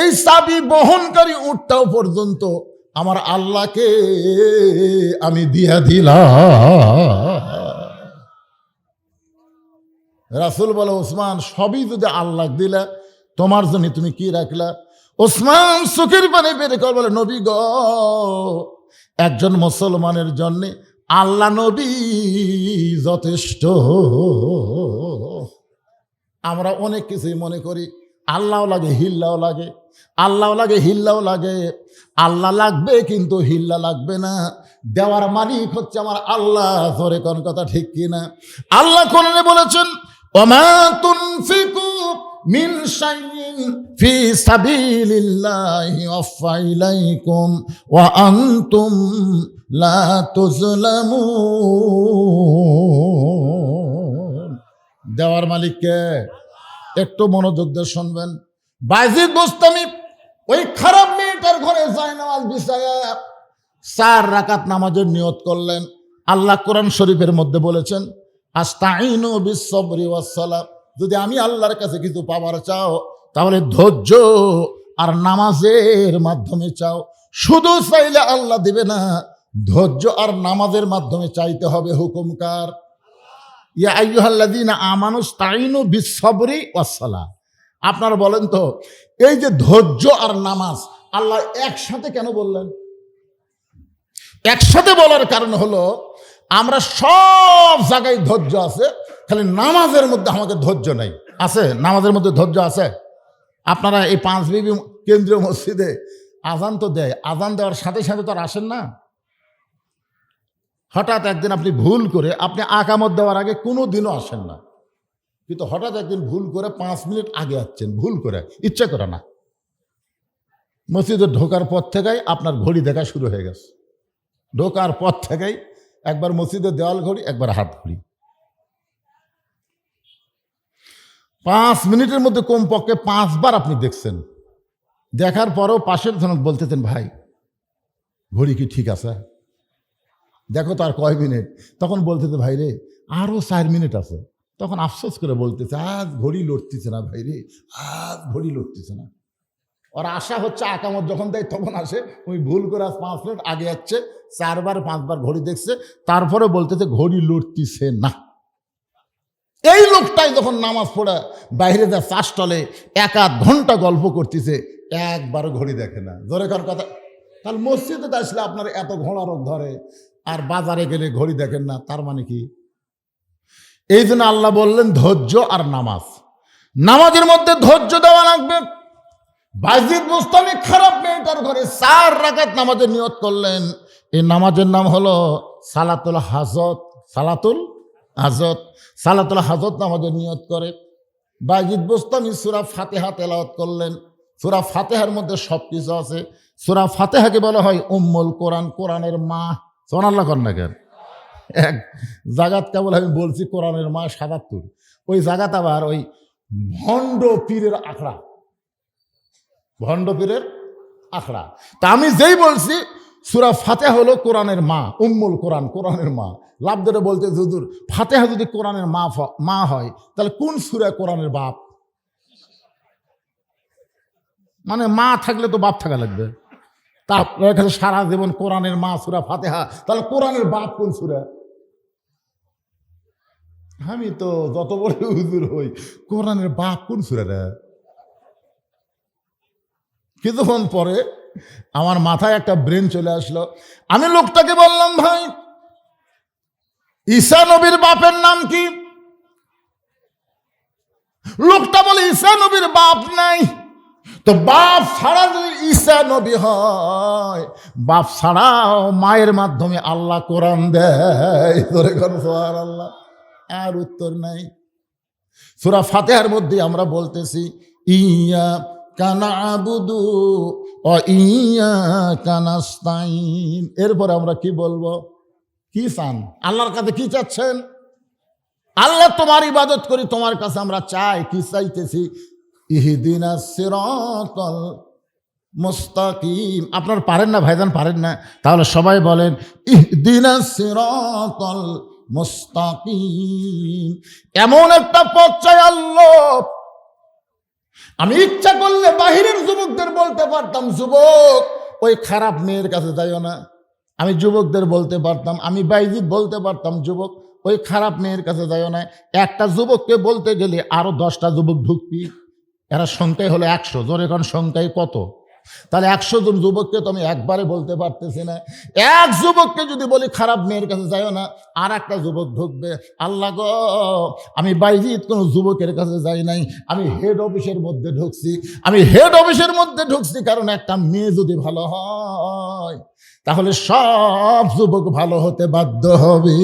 Speaker 1: এই চাবি বহনকারী উটটাও পর্যন্ত আমার আল্লাহকে আমি দিয়া দিলাম। রাসূল বলে, ওসমান সবই যদি আল্লাহ দিলা, তোমার জন্য তুমি কি রাখলা? ওসমান চোখের পানি বের করে বলে, নবী গো, একজন মুসলমানের জন্য আল্লাহ নবী যথেষ্ট। আমরা অনেক কিছুই মনে করি, আল্লাহও লাগে হিল্লাও লাগে, আল্লাহও লাগে হিল্লাও লাগে। আল্লাহ লাগবে কিন্তু হিল্লা লাগবে না। দেওয়ার মালিক হচ্ছে আমার আল্লাহ। জোরে কোন কথা ঠিক কিনা? আল্লাহ কোরআনে বলেছেন, ওমা তুনফিকু মিন শাইইন ফি সাবিলিল্লাহি ওয়াফা ইলাইকুম ওয়া আনতুম লা তুজলামুন। দেওয়ার মালিককে একটু মনোযোগ দিয়ে শুনবেন। বায়জিদ বোস্তামি ওই খারাপ মেয়েটার ঘরে যায় নামাজ বিছায়া 4 রাকাত নামাজের নিয়ত করলেন। আল্লাহ কোরআন শরীফের মধ্যে বলেছেন, আস্তাইনু বিস-সাবরি ওয়াস-সালাহ, যদি আমি আল্লাহর কাছে কিছু পাওয়ার চাও, তাহলে ধৈর্য আর নামাজের মাধ্যমে চাও। শুধু চাইলে আল্লাহ দিবে না, ধৈর্য আর নামাজের মাধ্যমে চাইতে হবে। হুকুম কার? ইয়া আইয়ুহাল্লাযীনা আমানু ইসতাইনু বিস-সাবরি ওয়াস-সালাহ। আপনারা বলেন তো, এই যে ধৈর্য আর নামাজ আল্লাহ একসাথে কেন বললেন? একসাথে বলার কারণ হলো, আমরা সব জায়গায় ধৈর্য আছে, খালি নামাজের মধ্যে আমাদের ধৈর্য নাই। আছে? নামাজের মধ্যে ধৈর্য আছে? আপনারা এই 5 বিবি কেন্দ্রীয় মসজিদে আজান তো দেয়, আজান দেওয়ার সাথে সাথে তো আর আসেন না। হঠাৎ একদিন আপনি ভুল করে, আপনি আকামত দেওয়ার আগে কোনো দিনও আসেন না, কিন্তু হঠাৎ একদিন ভুল করে 5 মিনিট আগে আসছেন, ভুল করে, ইচ্ছা করে না। মসজিদে ঢোকার পর থেকেই আপনার ঘড়ি দেখা শুরু হয়ে গেছে। ঢোকার পর থেকেই একবার মসজিদের দেওয়াল ঘড়ি, একবার হাত ঘড়ি। 5 মিনিটের মধ্যে কমপক্ষে 5 বার আপনি দেখছেন দেখার পরেও পাশের জনক বলতেছেন, ভাই ঘড়ি কি ঠিক আছে, দেখো তার কয় মিনিট। তখন বলতেছে, ভাই রে আরো 4 মিনিট আছে। তখন আফসোস করে বলতেছে, আজ ঘড়ি লড়তেছে না ভাই রে, আজ ঘড়ি লড়তেছে না। ওর আশা হচ্ছে আকামত যখন দেয় তখন আসে, ওই ভুল করে আজ 5 মিনিট আগে যাচ্ছে, 4বার 5বার ঘড়ি দেখছে, তারপরে বলতেছে ঘড়ি লড়তেছে না। এই লোকটাই যখন নামাজ পড়ে বাইরে যা চাষ টলে 1-8 ঘন্টা গল্প করতেছে, একবারও ঘড়ি দেখে না। জোরে কার কথা। তাহলে মসজিদে আসলে আপনার এত ঘোড়া রোগ ধরে, আর বাজারে গেলে ঘড়ি দেখেন না, তার মানে কি? এই জন্য আল্লাহ বললেন ধৈর্য আর নামাজ। নামাজের মধ্যে ধৈর্য দেওয়া লাগবে। বায়জিদ বুস্তামি খারাপ মেয়েটার ঘরে 4 রাকাত নামাজের নিয়ত করলেন। এই নামাজের নাম হলো সালাতুল হাজত। সালাতুল হাজত, সালাতুল হাজত নামাজের নিয়ত করে বায়জিদ বুস্তামি সূরা ফাতিহা তেলাওয়াত করলেন। সূরা ফাতিহার মধ্যে সব কিছু আছে। সূরা ফাতিহাকে বলা হয় উম্মুল কোরআন, কোরআনের মা। সুবহানাল্লাহ কর না কেন? এক জাগাত কেবল আমি বলছি কোরআনের মা ৭৭, ওই জাগাত আবার ওই ভণ্ড পীরের আখড়া, ভণ্ড পীরের আখড়া। তা আমি যেই বলছি সূরা ফাতিহা হলো কোরআনের মা, উম্মুল কোরআন, কোরআনের মা। লাভ ধরে বলতে, হুজুর ফাতিহা যদি কোরআনের মা হয় তাহলে কোন সূরা কোরআনের বাপ? মানে মা থাকলে তো বাপ থাকা লাগবে। তারপরে কাছে সারা জীবন কোরআনের মা সূরা ফাতিহা, তাহলে কোরআনের বাপ কোন সূরা? আমি তো যত বড় হুজুর হই, কোরআনের বাপ কোন সূরা রে? কিছুক্ষণ পরে আমার মাথায় একটা ব্রেন চলে আসলো। আমি লোকটাকে বললাম, ভাই ঈসা নবীর বাপের নাম কি? লোকটা বলে ঈসা নবীর বাপ নাই। তো বাপ ছাড়া যদি ঈসা নবী হয়, বাপ ছাড়াও মায়ের মাধ্যমে আল্লাহ কোরআন দেয়। তোরে কোন সুবহানাল্লাহ। আর উত্তর নাই। সূরা ফাতিহার মধ্যে আমরা বলতেছি ইয়া কানা আবুদু ও ইয়া কানাস্তাইন। এরপরে আমরা কি বলবো? কি চান? আল্লাহর কাছে কি চাচ্ছেন? আল্লাহ তোমার ইবাদত করি, তোমার কাছে আমরা চাই। কি চাইতেছি? ইহদিনাস সিরাতাল মুস্তাকিম। আপনার পারেন না ভাইজান, পারেন না? তাহলে সবাই বলেন ইহদিনাস সিরাতাল মুস্তাকিম। এমন একটা পথ চাই আল্লাহ। আমি ইচ্ছা করলে বাহিরের যুবকদের বলতে পারতাম, যুবক ওই খারাপ মেয়ের কাছে যাইও না। আমি যুবকদের বলতে পারতাম, আমি বাইজিদ বলতে পারতাম, যুবক ওই খারাপ মেয়ের কাছে যাইও না। একটা যুবককে বলতে গেলে আরো 10টা যুবক ঢুকবি। এরা সংখ্যায় হলো 100। জোরে কোন সংখ্যায় কত? তাহলে 100 জন যুবককে তো আমি একবারে বলতে পারতেছি না। এক যুবককে যদি বলি খারাপ মেয়ের কাছে যাইও না, আর একটা যুবক ঢুকবে। আল্লাহ গো, আমি বাইজিদ কোনো যুবকের কাছে যাই নাই, আমি হেড অফিসের মধ্যে ঢুকছি। আমি হেড অফিসের মধ্যে ঢুকছি কারণ একটা মেয়ে যদি ভালো হয় তাহলে সব যুবক ভালো হতে বাধ্য হবে।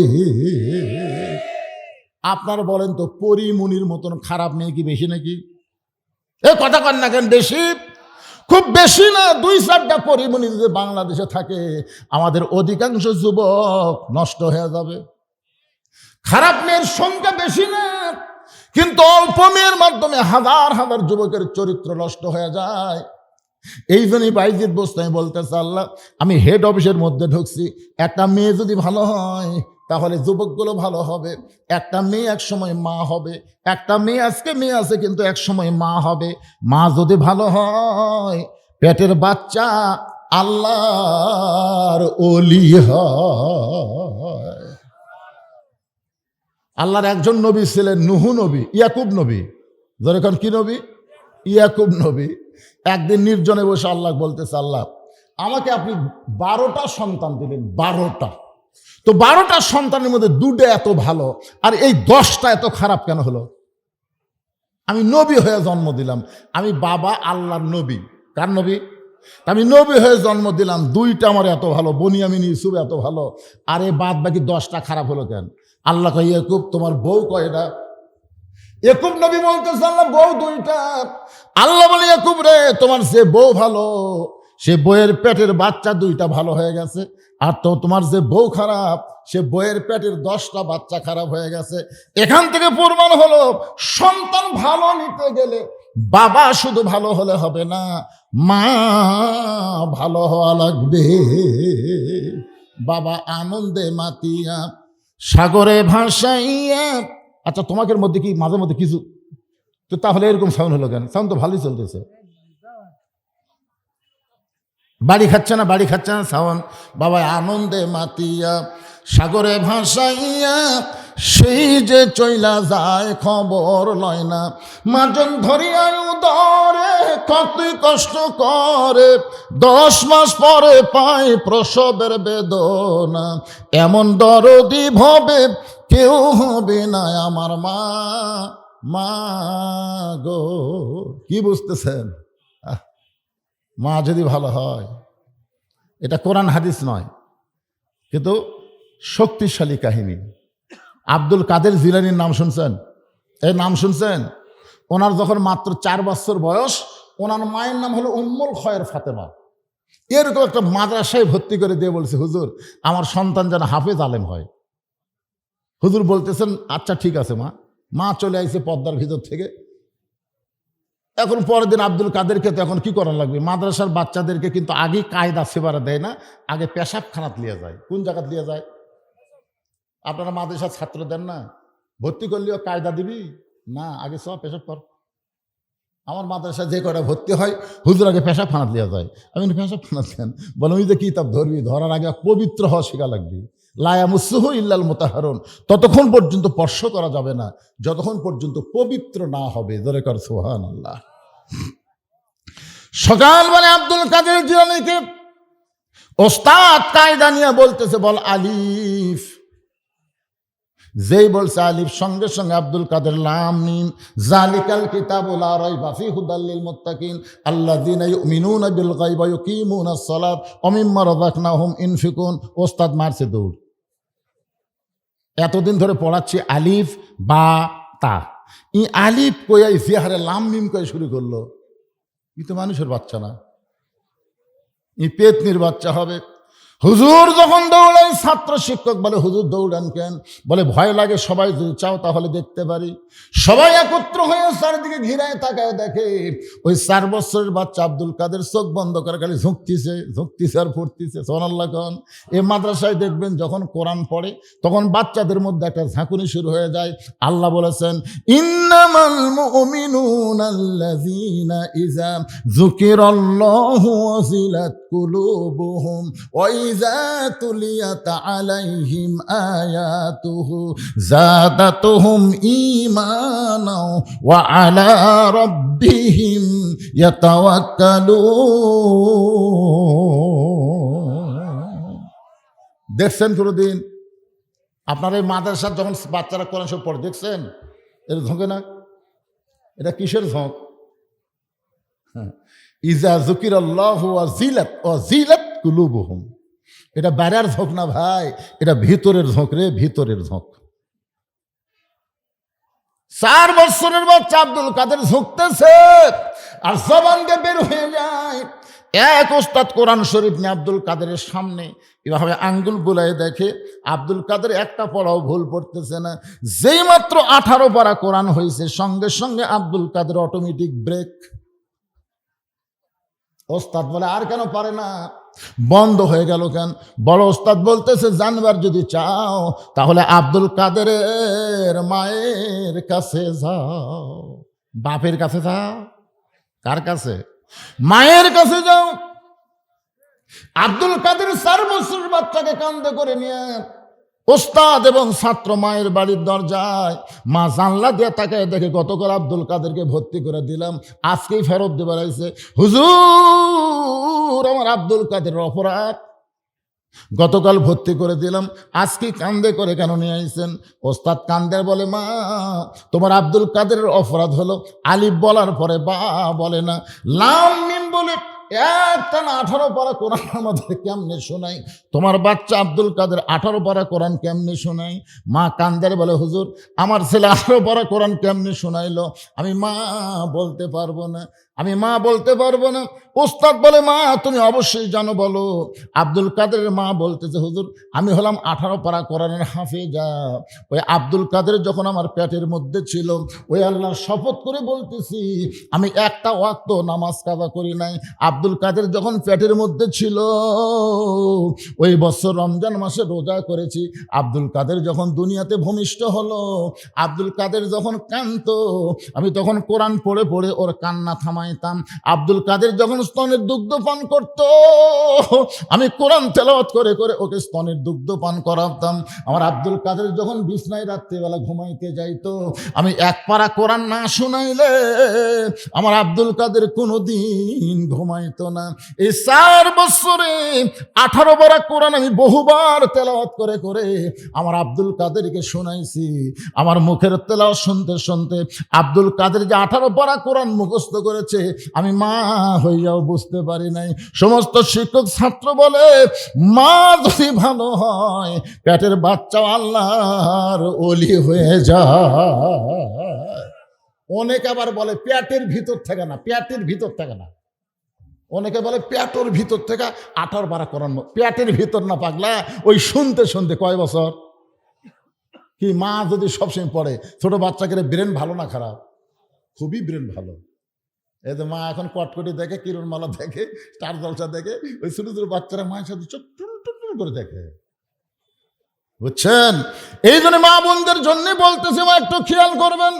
Speaker 1: আপনারা বলেন তো, পরিমনির মতন খারাপ মেয়ে কি বেশি নাকি? এ কথা কন না কেন? বেশি? খুব বেশি না। 2-4টা পরিমণি যদি বাংলাদেশে থাকে, আমাদের অধিকাংশ যুবক নষ্ট হয়ে যাবে। খারাপ মেয়ের সংখ্যা বেশি না, কিন্তু অল্প মেয়ের মাধ্যমে হাজার হাজার যুবকের চরিত্র নষ্ট হয়ে যায়। এই জন্যই বাইজিদ বোস্তামি বলতেছে, আল্লাহ আমি হেড অফিসের মধ্যে ঢুকছি, একটা মেয়ে যদি ভালো হয় তাহলে যুবকগুলো ভালো হবে। একটা মেয়ে এক সময় মা হবে। একটা মেয়ে আজকে মেয়ে আছে কিন্তু এক সময় মা হবে। মা যদি ভালো হয়, পেটের বাচ্চা আল্লাহর ওলি হয়। আল্লাহর একজন নবী ছিলেন নূহ নবী, ইয়াকুব নবী। যেরকম কি নবী? ইয়াকুব নবী। একদিন নির্জনে বসে আল্লাহ বলতেছে, আল্লাহ আমাকে আপনি 12টা সন্তান দিলেন, 12টা। তো 12টা সন্তানের মধ্যে 2টা এত ভালো, আর এই 10টা এত খারাপ কেন হলো? আমি নবী হয়ে জন্ম দিলাম, আমি বাবা আল্লাহর নবী। কার নবী? আমি নবী হয়ে জন্ম দিলাম, 2টা আমার এত ভালো, বনিয়ামিন ইউসুফ এত ভালো, আর এই বাদ বাকি 10টা খারাপ হলো কেন? আল্লাহ কয়, ইয়াকুব তোমার বউ কয়টা? ইয়াকুব নবী বলতেছে, আল্লাহ বউ 2টা। আল্লাহ বলে, ইয়াকুব রে তোমার যে বউ ভালো, সে বউয়ের পেটের বাচ্চা 2টা ভালো হয়ে গেছে, আর তো তোমার যে বউ খারাপ, সে বউয়ের পেটের 10টা বাচ্চা খারাপ হয়ে গেছে। এখান থেকে প্রমাণ হলো, সন্তান ভালো নিতে গেলে বাবা শুধু ভালো হলে হবে না, মা ভালো হওয়া লাগবে। বাবা আনন্দে মাতিয়া সাগরে ভাসাইয়া। আচ্ছা, তোমাদের মধ্যে কি মাঝে মধ্যে কিছু তো, তাহলে এরকম সাউন্ড হলো কেন? সাউন্ড তো ভালোই চলতেছে। বাড়ি খাচ্ছে না, বাড়ি খাচ্ছে না সাউন্ড। বাবা আনন্দে মাতিয়া সাগরে ভাসাইয়া সেই যে চইলা যায় খবর লয় না। মাজন ধরিয়া উদরে কত কষ্ট করে, 10 মাস পরে পায় প্রসবের বেদনা। এমন দরদি ভবে কেউ হবে না আমার মা, মা গো। কি বুঝতেছেন? মা যদি ভালো হয়, এটা কোরআন হাদিস নয়, কিন্তু শক্তিশালী কাহিনী। আব্দুল কাদের জিলানীর নাম শুনছেন? এই নাম শুনছেন? ওনার যখন মাত্র 4 বছর বয়স, ওনার মায়ের নাম হলো উম্মুল খয়ের ফাতেমা। এরকম একটা মাদ্রাসায় ভর্তি করে দিয়ে বলছে, হুজুর আমার সন্তান যেন হাফেজ আলেম হয়। হুজুর বলতেছেন আচ্ছা ঠিক আছে মা। মা চলে আইছে পর্দার ভিতর থেকে। এখন পরের দিন আব্দুল কাদেরকে তো এখন কি করা লাগবে? মাদ্রাসার বাচ্চাদেরকে কিন্তু আগে কায়দা সেবারা দেয় না, আগে পেশাবখানাত লিয়ে যায়। কোন জায়গাত লিয়ে যায়? আপনারা মাদ্রাসার ছাত্র দেন না, ভর্তি করলেও কায়দা দিবি না, আগে সব পেশাব কর। আমার মাদ্রাসা যে কটা ভর্তি হয়, হুজুর আগে পেশাবখানাত লিয়ে যায়। আমি পেশাবখানাত দেন? বলে ওই যে কিতাব ধরবি, ধরার আগে পবিত্র হওয়া শেখা লাগবে। লায়ামুসুহু ইল্লাল মুতাহহারুন, ততক্ষণ পর্যন্ত স্পর্শ করা যাবে না যতক্ষণ পর্যন্ত পবিত্র না হবে। জোরে কর সুবহানাল্লাহ। সকালবেলা আব্দুল কাদের জিলানীকে ওস্তাদ কায়দা নিয়ে বলতেছে, বল আলিফ। যেই বলছে আলিফ, সঙ্গে সঙ্গে আব্দুল কাদের লাম মিম যালিকাল কিতাবু লা রাইবা ফীহি হুদাল লিল মুত্তাকিন আল্লাযীনা ইউমিনুনা বিল গায়বি ওয়া ইউকিমুনাস সালাত ওয়া মিম্মা রাযাকনাহুম ইনফিকুন। ওস্তাদ মারছে দৌড়। এতদিন ধরে পড়াচ্ছি আলিফ বা তা, ই আলিফ কইয়া ইফিহারে লাম মিম কয়ে শুরু করলো। ই তো মানুষের বাচ্চা না, ই পেতনির বাচ্চা হবে। হুজুর যখন দৌড়াই, ছাত্র শিক্ষক বলে হুজুর দৌড়ান কেন? বলে ভয় লাগে, সবাই যদি চাও তাহলে দেখতে পারি। সবাই একত্র হয়ে চারদিকে ঘিরায় তাকায় দেখে ওই 4 বছরের বাচ্চা আব্দুল কাদের চোখ বন্ধ করে খালি ঝুঁকতিছে আর পড়তিছে। সুবহানাল্লাহ কোন। এই মাদ্রাসায় দেখবেন যখন কোরআন পড়ে তখন বাচ্চাদের মধ্যে একটা ঝাঁকুনি শুরু হয়ে যায়। আল্লাহ বলেছেন, ইন্নামাল মুমিনুনা আল্লাযীনা ইযা যুকিরাল্লাহু ওয়াজিলাত কুলুবুহুম ওয়া ইযা তুলিয়াত আলাইহিম আয়াতুহু যাদাতুহুম ঈমানা ওয়া আলা রাব্বিহিম ইয়াতাওয়াক্কালুন। দেখছেন কোনদিন আপনার এই মাদ্রাসার যখন বাচ্চারা কোরআন শরীফ পড়ে দেখছেন? এর ঝোঁকে না? এটা কিসের ঝোঁক? ইজা যুকিরাল্লাহু ওয়াজিলাত কুলুবুহুম। এটা বাইরের ঝোঁক না ভাই, এটা ভিতরের ঝোঁক রে, ভিতরের ঝোঁক। 4 বছরের বাচ্চা আব্দুল কাদের ঝুঁকতেছে আর জবানকে বের হয়ে যায়। এক ওস্তাদ কোরআন শরীফ নিয়ে আব্দুল কাদেরের সামনে এভাবে আঙ্গুল বুলাই দেখে আব্দুল কাদের একটা পড়াও ভুল পড়তেছে না। যেই মাত্র 18 পারা কোরআন হয়েছে, সঙ্গে সঙ্গে আব্দুল কাদের অটোমেটিক ব্রেক। ওস্তাদ বলে আর কেন পারে না? বন্ধ হয়ে গেল কেন? বড় ওস্তাদ বলতেছে, জানবার যদি চাও তাহলে আব্দুল কাদেরের মায়ের কাছে যাও। বাপের কাছে যাও? কার কাছে? মায়ের কাছে যাও। আব্দুল কাদের 4 বছরের বাচ্চাকে কাঁধে করে নিয়ে ওস্তাদ এবং ছাত্র মায়ের বাড়ির দরজায়। মা জানলা দিয়ে তাকায় দেখে গতকাল আব্দুল কাদেরকে ভর্তি করে দিলাম, আজকেই ফেরত দেবার আইছে। হুজুর আমার আব্দুল কাদের অপরাধ, গতকাল ভর্তি করে দিলাম, আজকে কান্দে করে কেন নিয়ে আইছেন? ওস্তাদ কান্দে বলে, মা তোমার আব্দুল কাদের অপরাধ হলো আলিফ বলার পরে বা বলে না, লাম মিম বলে একটা 18 পারা কোরআন আমাদের কেমনে শোনাই? তোমার বাচ্চা আব্দুল কাদের 18 পারা কোরআন কেমনে শোনাই? মা কান্দের বলে, হুজুর আমার ছেলে 18 পারা কোরআন কেমনে শোনাইলো? আমি মা বলতে পারবো না। আমি মা বলতে পারবো না। ওস্তাদ বলে মা তুমি অবশ্যই জানো, বলো। আব্দুল কাদেরের মা বলতেছে হুজুর আমি হলাম 18 পারা কোরআনের হাফেজা। ওই আব্দুল কাদের যখন আমার পেটের মধ্যে ছিল, ওই আল্লাহর শপথ করে বলতেছি আমি একটা ওয়াক্ত নামাজ কাজা করি নাই। আব্দুল কাদের যখন পেটের মধ্যে ছিল ওই বছর রমজান মাসে রোজা করেছি। আব্দুল কাদের যখন দুনিয়াতে ভূমিষ্ঠ হলো, আব্দুল কাদের যখন কাঁদতো আমি তখন কোরআন পড়ে পড়ে ওর কান্না থামাইতাম। আব্দুল কাদের যখন স্তনের দুগ্ধ পান করত আমি কোরআন তেলাওয়াত করে করে ওকে স্তনের দুগ্ধ পান করাতাম। আমার আব্দুল কাদের যখন বিছনায় রাত্রিবেলা ঘুমাইতে যাইতো আমি এক পারা কোরআন না শুনাইলে আমার আব্দুল কাদের কোনোদিন ঘুমাইতো না। এই 4 বছরে 18 পারা কোরআন আমি বহুবার তেলাওয়াত করে করে আমার আব্দুল কাদেরকে শোনাইছি। আমার মুখের তেলাওয়াত শুনতে শুনতে আব্দুল কাদের যে 18 পারা কোরআন মুখস্থ করেছে আমি মা হইয়াও বুঝতে পারি নাই। সমস্ত শিক্ষক ছাত্র বলে মা যদি ভালো হয় পেটের বাচ্চাও আল্লাহর ওলি হয়ে যায়। অনেকে আবার বলে পেটের ভিতর থেকে না, পেটের ভিতর থেকে না। অনেকে বলে পেটের ভিতর থেকে 18 পারা কোরআন। পেটের ভিতর না পাগলা, ওই শুনতে শুনতে কয় বছর কি মা যদি সবসময় পড়ে। ছোট বাচ্চাকে ব্রেন ভালো না খারাপ? খুবই ব্রেন ভালো। এই যে মা এখন কটকটি দেখে, কিরণমালা দেখে, স্টার জলসা দেখে, ওই ছোট ছোট বাচ্চারা মায়ের সাথে চোখ টুন করে দেখে, বুঝছেন? এই জন্য মা বোনদের জন্য বলতেছে মা একটু খেয়াল করবেন।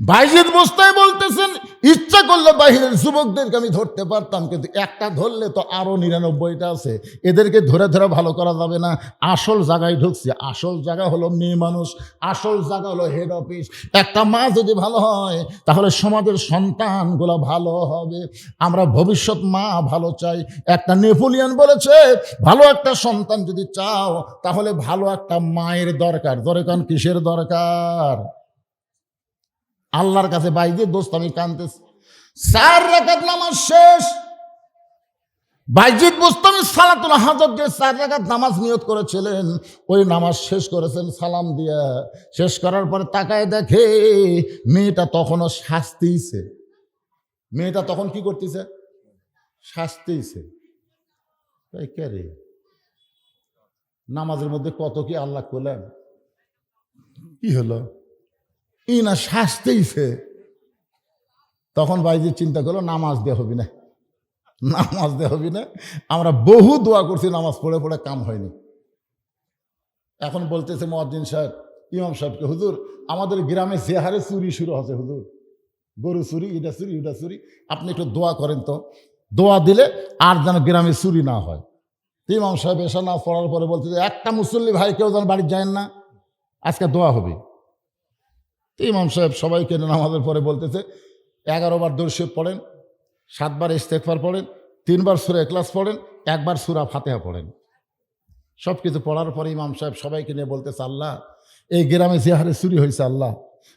Speaker 1: বাইজিদ বুস্তাই বলতেছেন ইচ্ছা করলে বাহিরের যুবকদেরকে আমি ধরতে পারতাম, কিন্তু একটা ধরলে তো আরো 99টা আছে, এদেরকে ধরে ধরে ভালো করা যাবে না। আসল জায়গায় ঢুকছে। আসল জায়গা হলো মেয়ে মানুষ, আসল জায়গা হলো হেড অফিস। একটা মা যদি ভালো হয় তাহলে সমাজের সন্তানগুলো ভালো হবে। আমরা ভবিষ্যৎ মা ভালো চাই। একটা নেপোলিয়ন বলেছে ভালো একটা সন্তান যদি চাও তাহলে ভালো একটা মায়ের দরকার। দরকার কিসের দরকার? আল্লাহর কাছে বাইজিদ দোস্ত আমি কাঁদতেছি। 4 রাকাত নামাজ শেষ। বাইজিদ বুস্তামি সালাতুল হাজত দিয়ে 4 রাকাত নামাজ নিয়ত করেছিলেন। ওই নামাজ শেষ করেছেন সালাম দিয়া। শেষ করার পরে তাকায় দেখে মেয়েটা তখনও শাস্তিছে। মেয়েটা তখন কি করতেছে? শাস্তিছে। কে রে? নামাজের মধ্যে কত কি আল্লাহ করলেন, কি হলো? ই না শাস্তিছে। তখন বাইজি চিন্তা করলো নামাজ দেওয়া হবি না, নামাজ দেওয়া হবি না। আমরা বহু দোয়া করছি, নামাজ পড়ে পড়ে কাম হয়নি। এখন বলতেছে মুয়াজ্জিন সাহেব, ইমাম সাহেবকে, হুজুর আমাদের গ্রামে যে হারে চুরি শুরু হচ্ছে, হুজুর গরু চুরি, এটা চুরি ওটা চুরি, আপনি একটু দোয়া করেন তো। দোয়া দিলে আর যেন গ্রামে চুরি না হয়। ইমাম সাহেব এসা না পড়ার পরে বলতেছে একটা মুসল্লি ভাই কেউ যেন বাড়ি যায় না, আজকে দোয়া হবে। ইমাম সাহেব সবাইকে নামাজের পরে বলতেছে 11 বার দরুদ শরীফ পড়েন, 7 বার ইস্তেগফার পড়েন, 3 বার সূরা ইখলাস পড়েন, 1 বার সূরা ফাতিহা পড়েন। সব কিছু পড়ার পরে ইমাম সাহেব সবাইকে নিয়ে বলতেছে আল্লাহ এই গ্রামে যে হারে চুরি হয়েছে আল্লাহ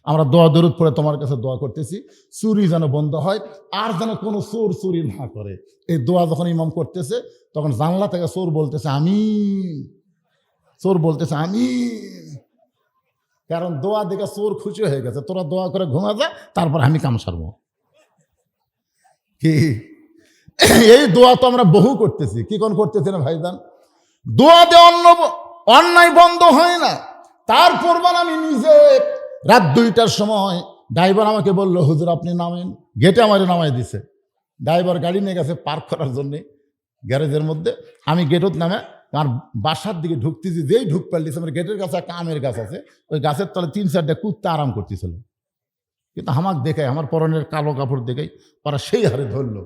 Speaker 1: আমরা দোয়া দরুদ পড়ে তোমার কাছে দোয়া করতেছি চুরি যেন বন্ধ হয়, আর যেন কোনো চোর চুরি না করে। এই দোয়া যখন ইমাম করতেছে তখন জানলা থেকে চোর বলতেছে আমিন, চোর বলতেছে আমিন। কারণ দোয়া দেখে চোর খুশি হয়ে গেছে, তোরা দোয়া করে ঘুমা যা, তারপর আমি কাম সারব। কি এই দোয়া তো আমরা বহু করতেছি, কি কোন করতেছি না ভাইজান? দোয়া দিয়ে অন্যায় বন্ধ হয় না। তারপর আমি নিজে রাত 2টার সময় ড্রাইভার আমাকে বললো হুজুর আপনি নামেন। গেটে আমার নামাই দিছে। ড্রাইভার গাড়ি নিয়ে গেছে পার্ক করার জন্যে গ্যারেজের মধ্যে। আমি গেটত নামে আমার বাসার দিকে ঢুকতেছি, যেই ঢুক পাল্টিছে আমার গেটের কাছে একটা আমের গাছ আছে, ওই গাছের তলে 3-4টা কুত্তা আরাম করতেছিল। কিন্তু আমাকে দেখে, আমার পরনের কালো কাপড় দেখেই ওরা সেই হারে ধরলো,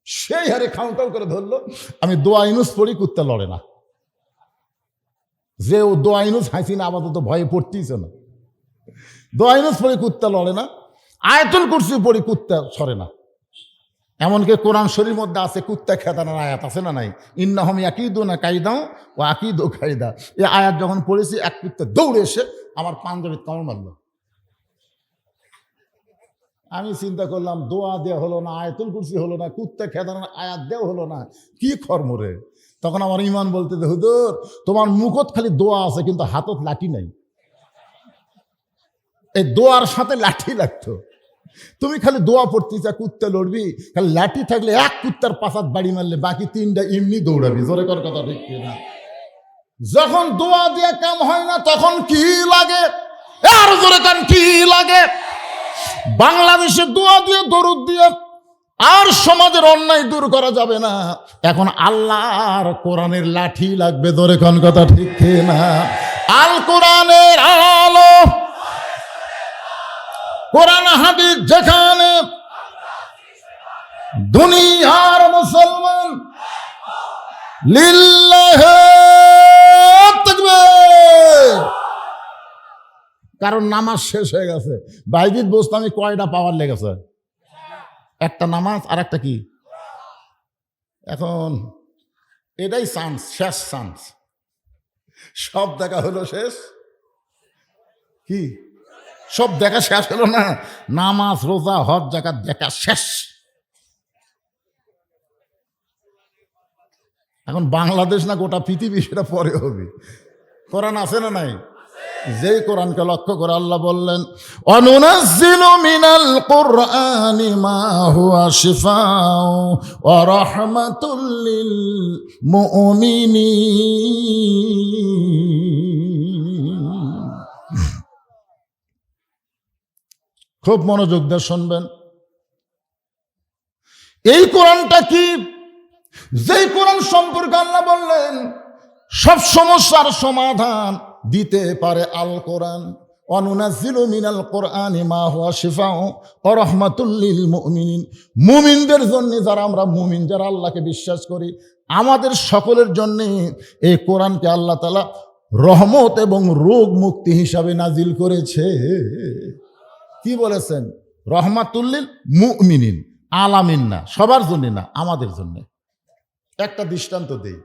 Speaker 1: সেই হারে খাউন্টাল করে ধরলো। আমি দোয়া ইনুস পড়ি, কুত্তা লড়ে না। যে ও দোয়া ইনুস হাসিনা আপাতত ভয়ে পড়তেইছে না। দোয়া ইনুস পড়ি কুত্তা লড়ে না, আয়াতুল কুরসি পড়ি কুত্তা সরে না। এমনকি কোরআন শরীর মধ্যে আছে কুত্তা খেদানোর আয়াত, আছে না নাই? ইন্নাহুম ইয়াকিদুনা কাইদা ওয়া আকিদু কাইদা। এই আয়াত যখন পড়েছি এক কুত্তা দৌড়ে এসে আমার পাঞ্জাবির কামড় মারল। আমি চিন্তা করলাম দোয়া দেওয়া হলো না, আয়াতুল কুরসি হলো না, কুত্তা খেদানোর আয়াত দেওয়া হলো না, কি খরমরে। তখন আমার ইমান বলতে যে হুজুর তোমার মুখত খালি দোয়া আছে কিন্তু হাতত লাঠি নাই। এই দোয়ার সাথে লাঠি লাগতো। তুমি খালি দোয়া পড়তিস, কুত্তা লড়বি, খালি লাঠি থাকলে এক কুত্তার পাশাত বাড়ি মারলে বাকি তিনটা এমনি দৌড়াবি। জোরে কর কথা ঠিক না? যখন দোয়া দিয়ে কাম হয় না তখন কি লাগে? আর জোরে কান কি লাগে? বাংলাদেশে দোয়া দিয়ে দরুদ দিয়ে আর সমাজের অন্যায় দূর করা যাবে না। এখন আল্লাহর কোরআনের লাঠি লাগবে। জোরে কান কথা ঠিক না? আল কোরআনের আলো, কোরআন হাদিস যেখানে, দুনিয়ার মুসলমান লিল্লাহি তাকবীর। কারণ নামাজ শেষ হয়ে গেছে। বাইজিদ বোস্তামি কয়টা পাওয়ার লেগেছে? একটা নামাজ আর একটা কি? এখন এটাই চান্স, শেষ চান্স। সব দেখা হলো শেষ, কি সব দেখা শেষ হলো না? নামাজ, রোজা, হজ, যাকাত দেখা শেষ। এখন বাংলাদেশ না গোটা পৃথিবী সেটা পরে হবে। কোরআন আছে না নাই? যেই কোরআনকে লক্ষ্য করে আল্লাহ বললেন, অনুনাজ্জিলু মিনাল কুরআনি মা হুয়া শিফাউ ওয়া রাহমাতুল লিল মুমিনিন। খুব মনোযোগ দিয়ে শুনবেন। এই কোরআনটা কি? যেই কোরআন সম্পর্কে আল্লাহ বললেন সব সমস্যার সমাধান দিতে পারে আল কোরআন। অনুনাজ্জিলু মিনাল কুরআনি মা হুয়া শিফাউ ওয়া রাহমাতুল লিল মুমিনিন। মুমিনদের জন্য, যারা আমরা মুমিন, যারা আল্লাহকে বিশ্বাস করি, আমাদের সকলের জন্য এই কোরআনকে আল্লাহ তাআলা রহমত এবং রোগ মুক্তি হিসাবে নাজিল করেছে। কি বলেছেন? রহমাতুল লিল মুমিনিন, আলামিন না, সবার জন্য না, আমাদের জন্য। একটা দৃষ্টান্ত দেই।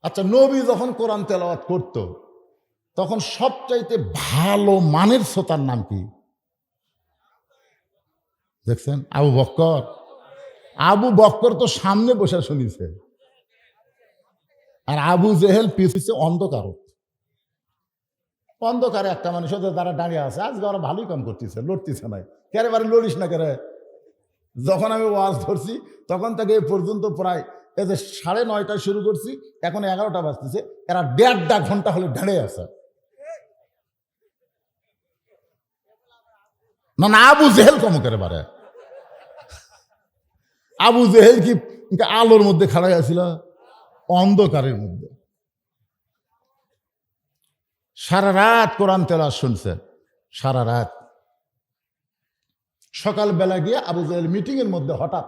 Speaker 1: আচ্ছা, নবী যখন কোরআন তেলাওয়াত করত তখন সবচাইতে ভালো মানের শ্রোতার নাম কি? দেখছেন? আবু বক্কর। আবু বক্কর তো সামনে বসে শুনিছে, আর আবু জেহেল পিছিয়ে অন্ধকার। অন্ধকারে একটা মানুষ যারা দাঁড়িয়ে আছে, আজকে ওরা ভালোই কাম করতেছে, লড়তেছে না। কেরে বারে লড়িস না কেরে? যখন আমি ওয়াজ ধরছি তখন থেকে এ পর্যন্ত প্রায় এই যে 9:30 শুরু করছি, এখন 11টা বাজতেছে, এরা 1.5 ঘন্টা হলে দাঁড়িয়ে আছে। না না, আবু জেহেল কম করে বারে। আবু জেহেল কি আলোর মধ্যে খাড়াই আছিল? অন্ধকারের মধ্যে সারা রাত কোরআন তেলাওয়াত শুনছে, সারা রাত। সকালবেলা গিয়ে আবু জেহেল মিটিং এর মধ্যে হঠাৎ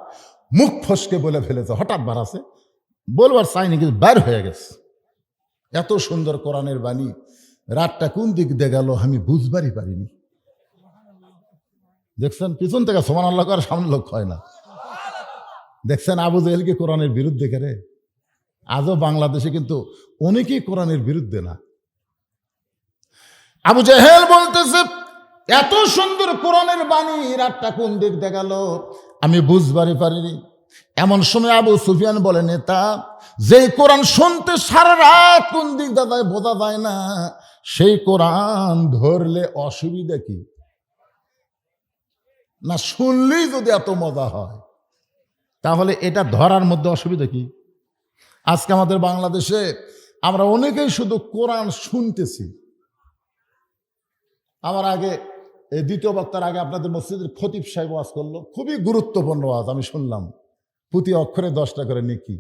Speaker 1: মুখ ফসকে বলে ফেলেছে, হঠাৎ বাড়াছে, বলবার চাইনি কিন্তু বাইর হয়ে গেছে। এত সুন্দর কোরআনের বাণী, রাতটা কোন দিক দিয়ে গেল আমি বুঝবারই পারিনি। দেখছেন? পিছন থেকে সুবহানাল্লাহ আর সামনে লোক হয় না। দেখছেন আবু জেহেল কি কোরআনের বিরুদ্ধে করে? আজও বাংলাদেশে কিন্তু অনেকেই কোরআনের বিরুদ্ধে না। আবু জেহেল বলতেছে, এত সুন্দর কোরআনের বাণী, রাতটা কোন দিক দিয়ে গেল আমি বুঝবারই পারিনি। এমন সময় আবু সুফিয়ান বলে, নেতা, যেই কোরআন শুনতে সারা রাত কোন দিক দাদায় বোঝা যায় না, সেই কোরআন ধরলে অসুবিধা কি? না শুনলেই যদি এত মজা হয়, তাহলে এটা ধরার মধ্যে অসুবিধা কি? আজকে আমাদের বাংলাদেশে আমরা অনেকেই শুধু কোরআন শুনতেছি। আমার আগে এই দ্বিতীয় বক্তার আগে আপনাদের মসজিদের খতিব সাহেব ওয়াজ করলো, খুবই গুরুত্বপূর্ণ ওয়াজ, আমি শুনলাম। প্রতি অক্ষরে 10টা করে নেকি।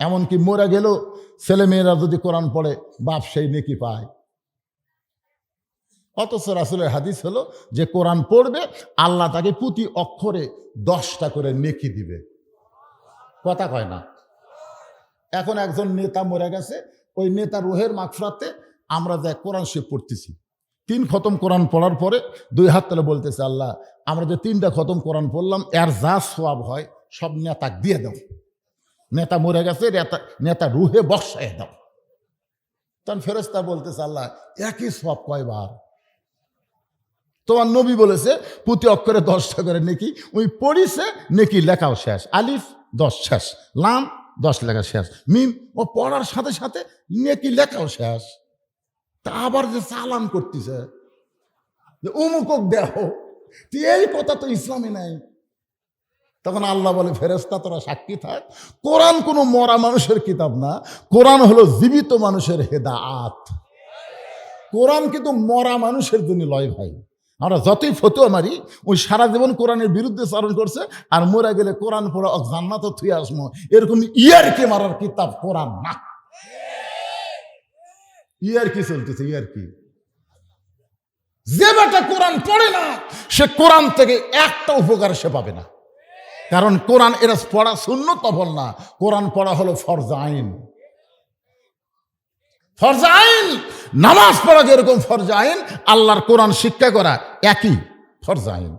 Speaker 1: এমনকি মরে গেল ছেলে মেয়েরা যদি কোরআন পড়ে বাপ সেই নেকি পায়। অথচ রাসূলের হাদিস হলো যে কোরআন পড়বে আল্লাহ তাকে প্রতি অক্ষরে 10টা করে নেকি দিবে। কথা কয় না? এখন একজন নেতা মরে গেছে, ওই নেতার রুহের মাগফিরাতে আমরা যা কোরআন শরীফ পড়তেছি, 3 খতম কোরআন পড়ার পরে 2 হাত তুলে বলতেছে, আল্লাহ আমরা যে 3টা খতম কোরআন পড়লাম এর যা সওয়াব হয় সব নেতাকে দিয়ে দাও। নেতা মরে গেছে, নেতা রুহে বসায় দাও। তখন ফেরেশতা বলতেছে, আল্লাহ একই সওয়াব কয়বার? তোমার নবী বলেছে প্রতি অক্ষরে 10টা করে নেকি, ওই পড়িছে নেকি লেখাও শেষ, আলিফ 10 শেষ, লাম 10 লেখা শেষ, মিম ও পড়ার সাথে সাথে নেকি লেখাও শেষ। তা আবার যে চালান করতেছে, যে অমুকক দেহ, এই কথা তো ইসলামে নাই। তখন আল্লাহ বলে, ফেরেশতা তোরা সাক্ষী থাক, কোরআন কোনো মরা মানুষের কিতাব না, কোরআন হলো জীবিত মানুষের হেদায়াত। কোরআন কিন্তু মরা মানুষের জন্য লয় ভাই। আমরা যতই ফতোয়া মারি, ওই সারা জীবন কোরআনের বিরুদ্ধে চারণ করছে, আর মরে গেলে কোরআন পড়া জান্নাত থুয়ে আসমো, এরকম ইয়ারকি মারার কিতাব কোরআন না। ইয়ারকি চলতেছে, ইয়ারকি। যে বেটা কোরআন পড়ে না, সে কোরআন থেকে একটা উপকার সে পাবে না। কারণ কোরআন এরা পড়া সুন্নত নফল না, কোরআন পড়া হলো ফরজ আইন। ফরজ আইন, নামাজ পড়া যেরকম ফরজ আইন, আল্লাহর কোরআন শিক্ষা করা একই ফরজ আইন।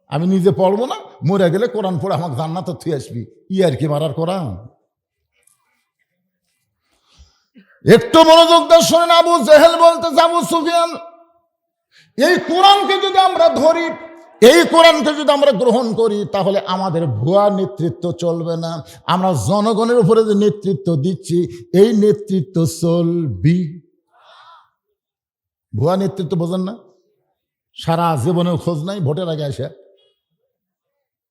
Speaker 1: আমি নিজে পড়বো না, মরে গেলে কোরআন পড়ে আমাকে জান্নাতে থুয়ে আসবি, ইয়ার কি মারার কোরআন। একটু মনোযোগ দিয়ে শোনেন, আবু জেহেল বলতে আবু সুফিয়ান, এই কোরআনকে যদি আমরা ধরি, এই কোরআনকে যদি আমরা গ্রহণ করি, তাহলে আমাদের ভুয়া নেতৃত্ব চলবে না। আমরা জনগণের উপরে যে নেতৃত্ব দিচ্ছি, এই নেতৃত্ব চলবি। ভুয়া নেতৃত্ব বোঝেন না? সারা জীবনেও খোঁজ নাই, ভোটের আগে আসে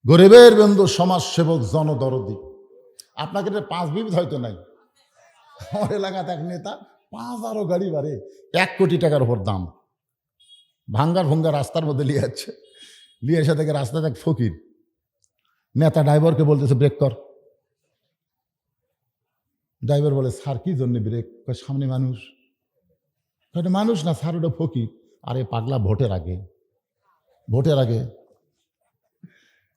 Speaker 1: গরিবের বন্ধু, সমাজসেবক, জনদরদি। আপনাকে 5 বিবিধ হয়তো নাই। আমার এলাকাতে এক নেতা 5,000 গাড়ি বাড়ে, 1 কোটি টাকার উপর দাম, ভাঙ্গার ভঙ্গা রাস্তার মধ্যে নিয়ে যাচ্ছে। নিয়ে এসে থেকে রাস্তাতে এক ফকির নেতা ড্রাইভারকে বলতেছে, ব্রেক কর। ড্রাইভার বলে, স্যার কি জন্য ব্রেক? সামনে মানুষ। মানুষ না স্যার, ওটা ফকির। আরে পাগলা, ভোটের আগে, ভোটের আগে।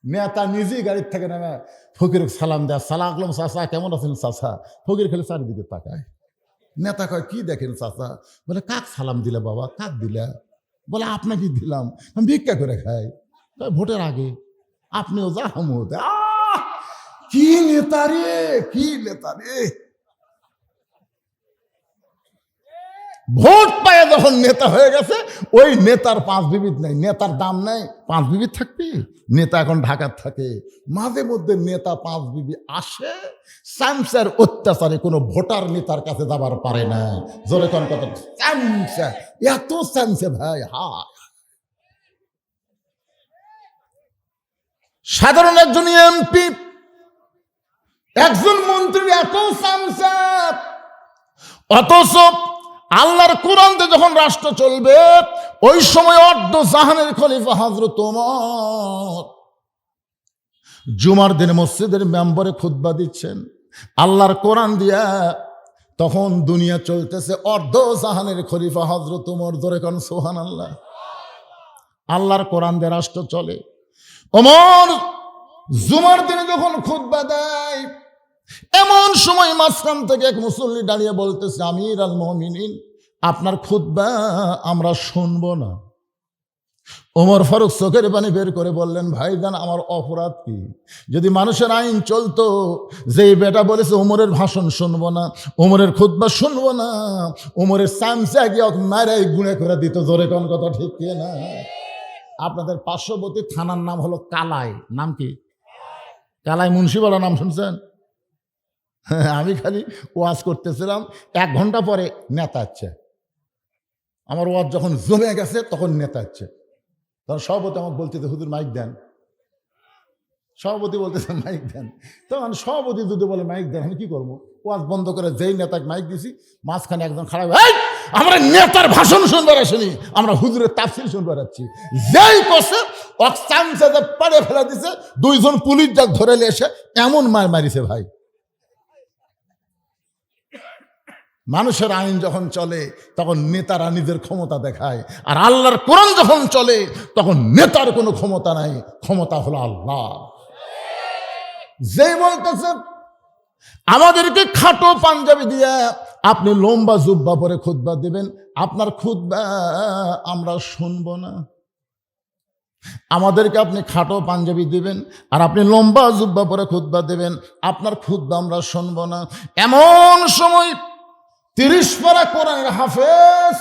Speaker 1: নেতা নিজেই গাড়ির থেকে নেমে ফকির সালাম দেয়, সালাম আলাইকুম চাচা, কেমন আছেন চাচা? ফকির খেলে চারিদিকে তাকায়। নেতা কয়, কি দেখেন চাচা? বলে, কাক সালাম দিলে বাবা? কাক দিলে? বলে, আপনাকে দিলাম, আমি ভিক্ষা করে খাই। ভোটের আগে আপনিও যা, আমিও যা। কি নেতা রে, কি নেতা রে! ভোট পায় যখন নেতা হয়ে গেছে, ওই নেতার 5 বিবিধ নাই, নেতার দাম নাই। 5 বিবিধ থাকবে? নেতা এখন ঢাকার থাকে, মাঝে মধ্যে নেতা 5 বিবি আসে, চামচার অত্যাচারে কোনো ভোটার নেতার কাছে যাবার পারে না। জোরে কোন কথা, চামচা, এত চামচা ভাই। সাধারণ একজন এমপি, একজন মন্ত্রী এত চামচা, অথচ আল্লাহর কোরআনে যখন রাষ্ট্র চলবে, ওই সময় অর্ধ জাহানের খলিফা হযরত ওমর জুমার দিনে মসজিদের মেম্বারে খুতবা দিচ্ছেন আল্লাহর কোরআন দিয়া। তখন দুনিয়া চলতেছে, অর্ধ জাহানের খলিফা হযরত ওমর। ধরে কোন সুবহানাল্লাহ। আল্লাহর কোরআন দিয়ে রাষ্ট্র চলে। ওমর জুমার দিনে যখন খুতবা দেয়, এমন সময় মাঝখান থেকে এক মুসল্লি দাঁড়িয়ে বলতেছে, আমির আল মুমিনিন, আপনার খুতবা আমরা শুনবো না। ওমর ফারুক চোখের পানি বের করে বললেন, ভাইজান, আমার অপরাধ কি? যদি মানুষের আইন চলতো, যে বেটা বলেছে ওমরের ভাষণ শুনবো না, ওমরের খুতবা শুনবো না, ওমরের চামচা গিয়ে মারাই গুণে করে দিত। জোরে কোন কথা, ঠিক কি না? আপনাদের পার্শ্ববর্তী থানার নাম হলো কালাই। নাম কি? কালাই মুন্সিপাড়া, নাম শুনছেন? আমি খালি ওয়াজ করতেছিলাম, 1 ঘন্টা পরে নেতা আছে। আমার ওয়াজ যখন জমে গেছে, তখন নেতা আছে। তখন সভাপতি আমাকে বলতেছে, হুজুর মাইক দেন। সভাপতি বলতেছে, মাইক দেন। তখন সভাপতি যদি বলে মাইক দেন, আমি কি করবো? ওয়াজ বন্ধ করে যেই নেতাকে মাইক দিছি, মাঝখানে একজন খারাপ, আমরা নেতার ভাষণ শুনবার আসিনি, আমরা হুজুরের তাফসীর শুনবার আসছি। যেই কষে চামচাতে পাড়ে ফেলে দিছে, 2 জন পুলিশ যাক ধরে এসে এমন মার মারিছে ভাই। মানুষের আইন যখন চলে, তখন নেতারা নিজের ক্ষমতা দেখায়, আর আল্লাহর কোরআন যখন চলে, তখন নেতার কোনো ক্ষমতা নাই, ক্ষমতা হলো আল্লাহ। যে বলতেছে আমাদেরকে খাটো পাঞ্জাবি দিয়ে আপনি লম্বা জুব্বা পরে খুতবা দিবেন, আপনার খুতবা আমরা শুনবো না। আমাদেরকে আপনি খাটো পাঞ্জাবি দিবেন, আর আপনি লম্বা জুব্বা পরে খুতবা দেবেন, আপনার খুতবা আমরা শুনবো না। এমন সময় 30 পারা কোরআনের হাফেজ,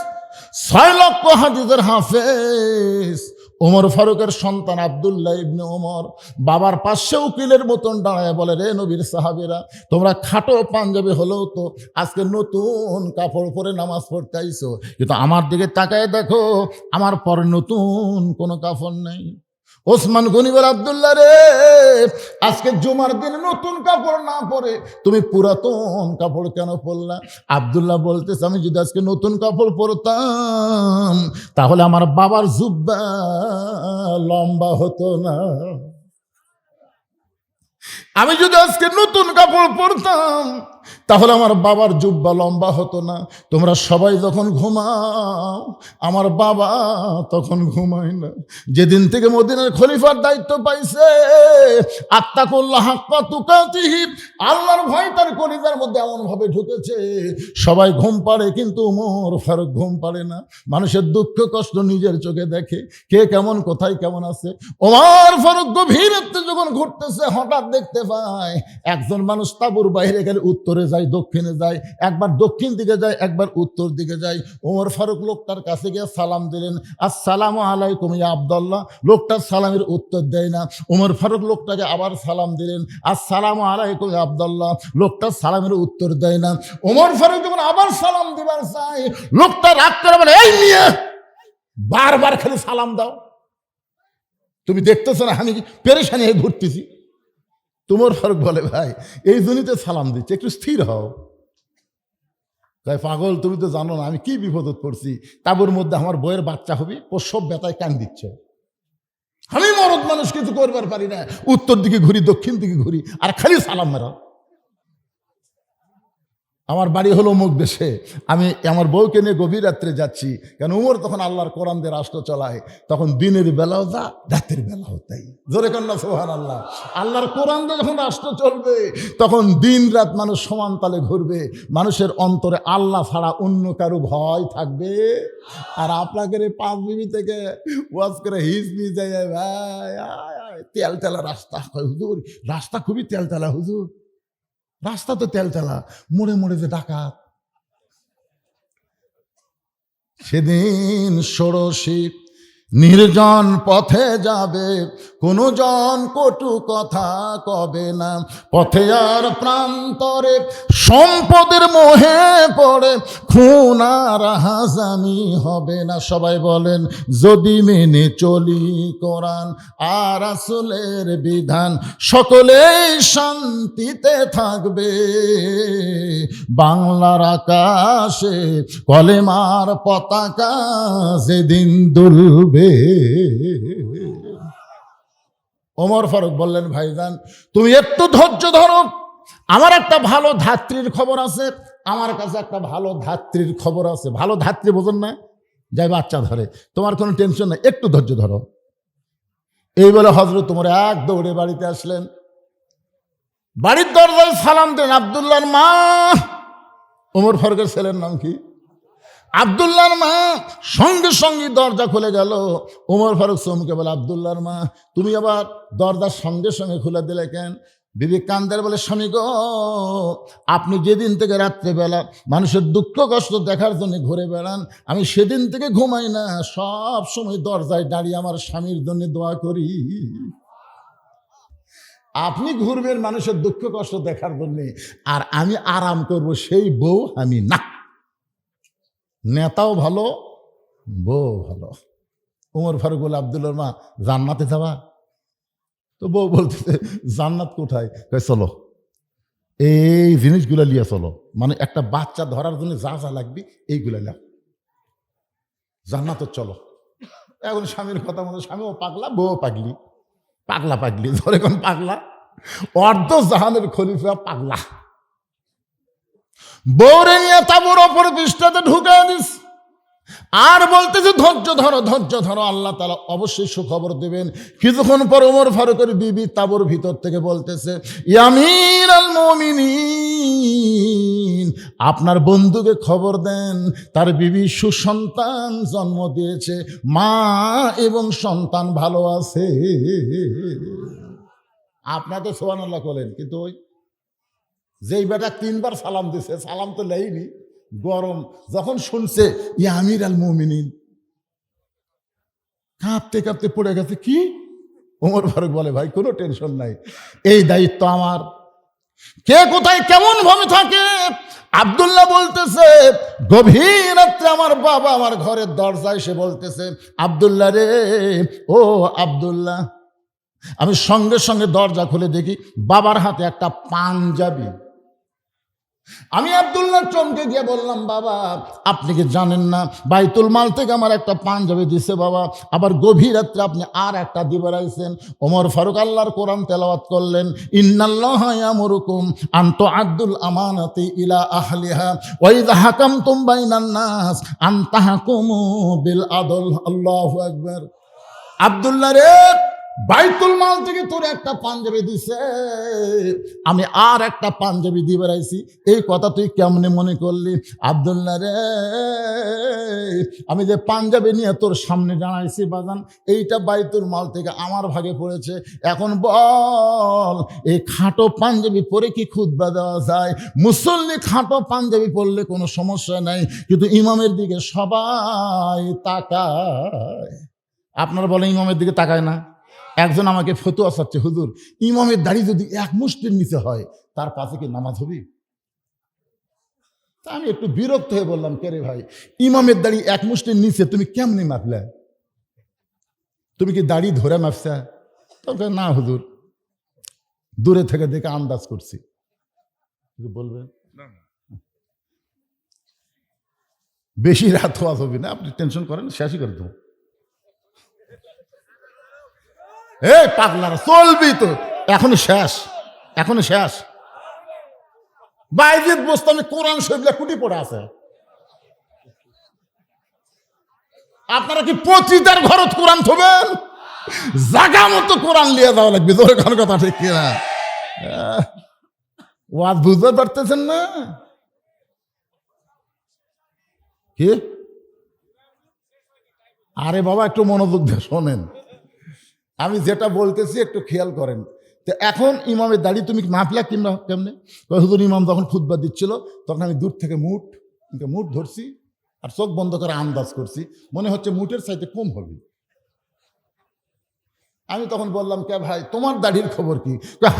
Speaker 1: 6 লক্ষ হাদিসের হাফেজ ওমর ফারুকের সন্তান আব্দুল্লাহ ইবনে ওমর বাবার পাশে উকিলের মতন দাঁড়ায় বলে, রে নবীর সাহাবীরা, তোমরা খাটো পাঞ্জাবি হলেও তো আজকে নতুন কাপড় পরে নামাজ পড়তে আইছো, কিন্তু আমার দিকে তাকায় দেখো, আমার পরে নতুন কোনো কাপড় নেই। ওসমান গনি বলে, আব্দুল্লাহ রে, আজকে জুমার দিন নতুন কাপড় না পরে তুমি পুরাতন কাপড় কেন পরলা? আব্দুল্লাহ বলতেছে, আমি যদি আজকে নতুন কাপড় পরতাম তাহলে আমার বাবার জুব্বা লম্বা হতো না। আমি যদি আজকে নতুন কাপড় পরতাম তাহলে আমার বাবার জুব্বা লম্বা হতো না। তোমরা সবাই যখন ঘুমাও আমার বাবা তখন ঘুমায় না। যেদিন থেকে মদিনার খলিফার দায়িত্ব পাইছে, আত্তাকুল্লাহ হাক্কা তুকাতিহি, আল্লাহর ভয় তার কলিজার মধ্যে এমন ভাবে ঢুকেছে, সবাই ঘুম পাড়ে কিন্তু ওমর ফারুক ঘুম পাড়ে না। মানুষের দুঃখ কষ্ট নিজের চোখে দেখে, কে কেমন কোথায় কেমন আছে। ওমর ফারুক গভীর রাতে যখন ঘুরতেছে, হঠাৎ দেখতে পায় একজন মানুষ তাঁবুর বাইরে গেলে উত্তরে যায়, দক্ষিণে যায়, একবার দক্ষিণ দিকে যায়, একবার উত্তর দিকে যায়। ওমর ফারুক লোকটার কাছে গিয়ে সালাম দিলেন, আসসালামু আলাইকুম ইয়া আব্দুল্লাহ। লোকটার সালামের উত্তর দেয় না। ওমর ফারুক লোকটাকে আবার সালাম দিলেন, আসসালামু আলাইকুম ইয়া আব্দুল্লাহ। লোকটার সালামের উত্তর দেয় না। ওমর ফারুক যখন আবার সালাম দিবার চায়, লোকটা রাগ করে বলে, এই নিয়ে বারবার খালি সালাম দাও, তুমি দেখতেছো না আমি পেরেশানি হয়ে ঘুরতেছি। তোমার ফারুক বলে, ভাই এই জন্যই তো সালাম দিচ্ছে, একটু স্থির হও। তাই পাগল, তুমি তো জানো না আমি কি বিপদত পড়ছি। তাবুর মধ্যে আমার বইয়ের বাচ্চা হবে, ও সব ব্যথায় কান দিচ্ছে। আমি মরদ মানুষ কিছু করবার পারি না, উত্তর দিকে ঘুরি দক্ষিণ দিকে ঘুরি আর খালি সালাম মেরা। আমার বাড়ি হলো মুখ দেশে, আমি আমার বউকে নিয়ে গভীর রাত্রে যাচ্ছি, কেন উমর তখন আল্লাহর কোরআন দিয়ে রাষ্ট্র চালায়, তখন দিনের বেলাও যা রাতের বেলাও তাই। জোরে কন্যা সুবহানাল্লাহ। আল্লাহর কোরআন দিয়ে যখন রাষ্ট্র চলবে তখন দিন রাত মানুষ সমান তালে ঘুরবে, মানুষের অন্তরে আল্লাহ ছাড়া অন্য কারো ভয় থাকবে। আর আপনাকে পাঁচ বিবি থেকে ওয়াজ করে হিজ নিয়ে যায়, ভাই তেলতেলা রাস্তা, হুজুর রাস্তা খুবই তেলতেলা, হুজুর রাস্তা তো তেলতেলা, মোড়ে মোড়ে যে ডাকাত। সেদিন ষোড়শী নির্জন পথে যাবে, কোনো জন কটু কথা কবে না, পথে আর প্রান্তরে সম্পদের মোহে পড়ে খুন আর হাজানি হবে না। সবাই বলেন, যদি মেনে চলি কোরআন আর রাসূলের বিধান, সকলেই শান্তিতে থাকবে। বাংলার আকাশে কলেমার পতাকা যেদিন দুলবে। ওমর ফারুক বললেন, ভাইজান তুমি একটু ধৈর্য ধরো, আমার একটা ভালো ধাত্রীর খবর আছে। আমার কাছে একটা ভালো ধাত্রীর খবর আছে। ভালো ধাত্রী বোঝেন না, যাই বাচ্চা ধরে, তোমার কোনো টেনশন নাই, একটু ধৈর্য ধরো। এই বলে হযরত ওমর এক দৌড়ে বাড়িতে আসলেন। বাড়ির দরজায় সালাম দেন, আব্দুল্লাহর মা। ওমর ফারুকের ছেলের নাম কি? আব্দুল্লাহর মা। সঙ্গে সঙ্গে দরজা খুলে গেল। ওমর ফারুক চমকে বলে, আব্দুল্লাহর মা তুমি আবার দরজার সঙ্গে সঙ্গে খুলে দিলে কেন? বিবি কান্দার বলে, স্বামী গো, আপনি যেদিন থেকে রাত্রেবেলা মানুষের দুঃখ কষ্ট দেখার জন্য ঘুরে বেড়ান, আমি সেদিন থেকে ঘুমাই না, সব সময় দরজায় দাঁড়িয়ে আমার স্বামীর জন্য দোয়া করি। আপনি ঘুরবেন মানুষের দুঃখ কষ্ট দেখার জন্য, আর আমি আরাম করব, সেই বউ আমি না। নেতাও ভালো, বউ ভালো। ওমর ফারুক বলে, আব্দুল্লাহর মা জান্নাতে যাবা? তো বউ বলতেছে, জান্নাত কোথায়? চলো এই জিনিসগুলা লিয়ে চলো, মানে একটা বাচ্চা ধরার জন্য যা যা লাগবে এইগুলা নাও, জান্নাত চলো। এখন স্বামীর কথা মতো, স্বামীও পাগলা, বউ পাগলি। পাগলা পাগলি ধরে কোন পাগলা, অর্ধ জাহানের খলিফা পাগলা। বউরে নিয়ে তাবুর ওপর পৃষ্ঠাতে ঢুকে দিস, আর বলতেছে ধৈর্য ধরো, ধৈর্য ধরো, আল্লাহ তাআলা অবশ্যই সুখবর দেবেন। কিছুক্ষণ পর ওমর ফারুকের বিবি তাবুর ভিতর থেকে বলতেছে, ইয়া আমিরুল মুমিনিন, আপনার বন্ধুকে খবর দেন, তার বিবি সুসন্তান জন্ম দিয়েছে, মা এবং সন্তান ভালো আছে। আপনাকে সুবহানাল্লাহ বলেন, কিন্তু ওই যেই বেটা তিনবার সালাম দিছে, সালাম তো নেয়নি, গরম যখন শুনছে ইয়া আমিরুল মুমিনিন, কাঁপতে কাঁপতে পড়ে গেছে। কি? ওমর ফারুক বলে, ভাই কোনো টেনশন নাই, এই দায়িত্ব আমার। কে কোথায় কেমন ভাবে থাকে? আব্দুল্লাহ বলতেছে, গভীর রাত্রে আমার বাবা আমার ঘরের দরজায় এসে বলতেছে, আব্দুল্লাহ রে, ও আব্দুল্লাহ। আমি সঙ্গে সঙ্গে দরজা খুলে দেখি বাবার হাতে একটা পাঞ্জাবি। আমি আব্দুল্লাহ চমকে গিয়ে বললাম, বাবা আপনি কি জানেন না বাইতুল মাল থেকে আমার একটা পাঞ্জাবি দিছে বাবা, আবার গভীর রাত্রে আপনি আর একটা দিবে রাইছেন। ওমর ফারুক আল্লাহর কোরআন তেলাওয়াত করলেন, ইন্নাল্লাহা ইয়ামুরুকুম আন তুআদ্দুল আমানাতি ইলা আহলিহা ওয়া ইযা হাকামতুম বাইনান নাস আন তাহকুমু বিল আদল। আল্লাহু আকবার। আব্দুল্লাহ রে, বাইতুল মাল থেকে তোর একটা পাঞ্জাবি দিছে, আমি আর একটা পাঞ্জাবি দিয়ে বেড়াইছি, এই কথা তুই কেমনে মনে করলি? আব্দুল্লাহ রে, আমি যে পাঞ্জাবি নিয়ে তোর সামনে জানাইছি বাজান, এইটা বাইতুল মাল থেকে আমার ভাগে পড়েছে। এখন বল, এই খাটো পাঞ্জাবি পরে কি খুতবা দেওয়া যায়? মুসল্লি খাটো পাঞ্জাবি পরলে কোনো সমস্যা নাই, কিন্তু ইমামের দিকে সবাই তাকায়। আপনারা বলেন ইমামের দিকে তাকায় না? একজন আমাকে ফতোয়া চাচ্ছে, হুজুর ইমামের দাড়ি যদি এক মুষ্টির নিচে হয় তার পাশে কি নামাজ হবে? তা আমি একটু বিরক্ত হয়ে বললাম, কে রে ভাই, ইমামের দাড়ি এক মুষ্টির নিচে তুমি কেমনি মাপলে? তুমি কি দাড়ি ধরে মাপছা? তবে না হুজুর, দূরে থেকে দেখে আন্দাজ করছি। বলবেন বেশি রাত হওয়া হবে না, আপনি টেনশন করেন, শেষই করে দেবো। এই পাগলারা, চলবি তো, এখনো শেষ, এখনো শেষ। বাইজিদ বোস্তামি কোরআন শরীফ কুটি পড়ে আছে। আপনারা কি পতিতার ঘরত কোরআন থবেন? জাগা মতো কোরআন লিয়ে যাওয়া লাগবে। তোর কোন কথা ঠিক কিনা? ওয়াজ বুঝতে পারতেছেন না কি? আরে বাবা, একটু মনোযোগ দিয়ে শোনেন, আমি যেটা বলতেছি একটু খেয়াল করেন। তো এখন ইমামের দাড়ি তুমি মাপলা কিংবা কেমনে? হুজুর ইমাম যখন খুতবা দিচ্ছিল তখন আমি দূর থেকে মুঠ ধরছি আর চোখ বন্ধ করে আন্দাজ করছি, মনে হচ্ছে মুঠের চাইতে কম হবে। আমি তখন বললাম, কে ভাই তোমার দাড়ির খবর কি?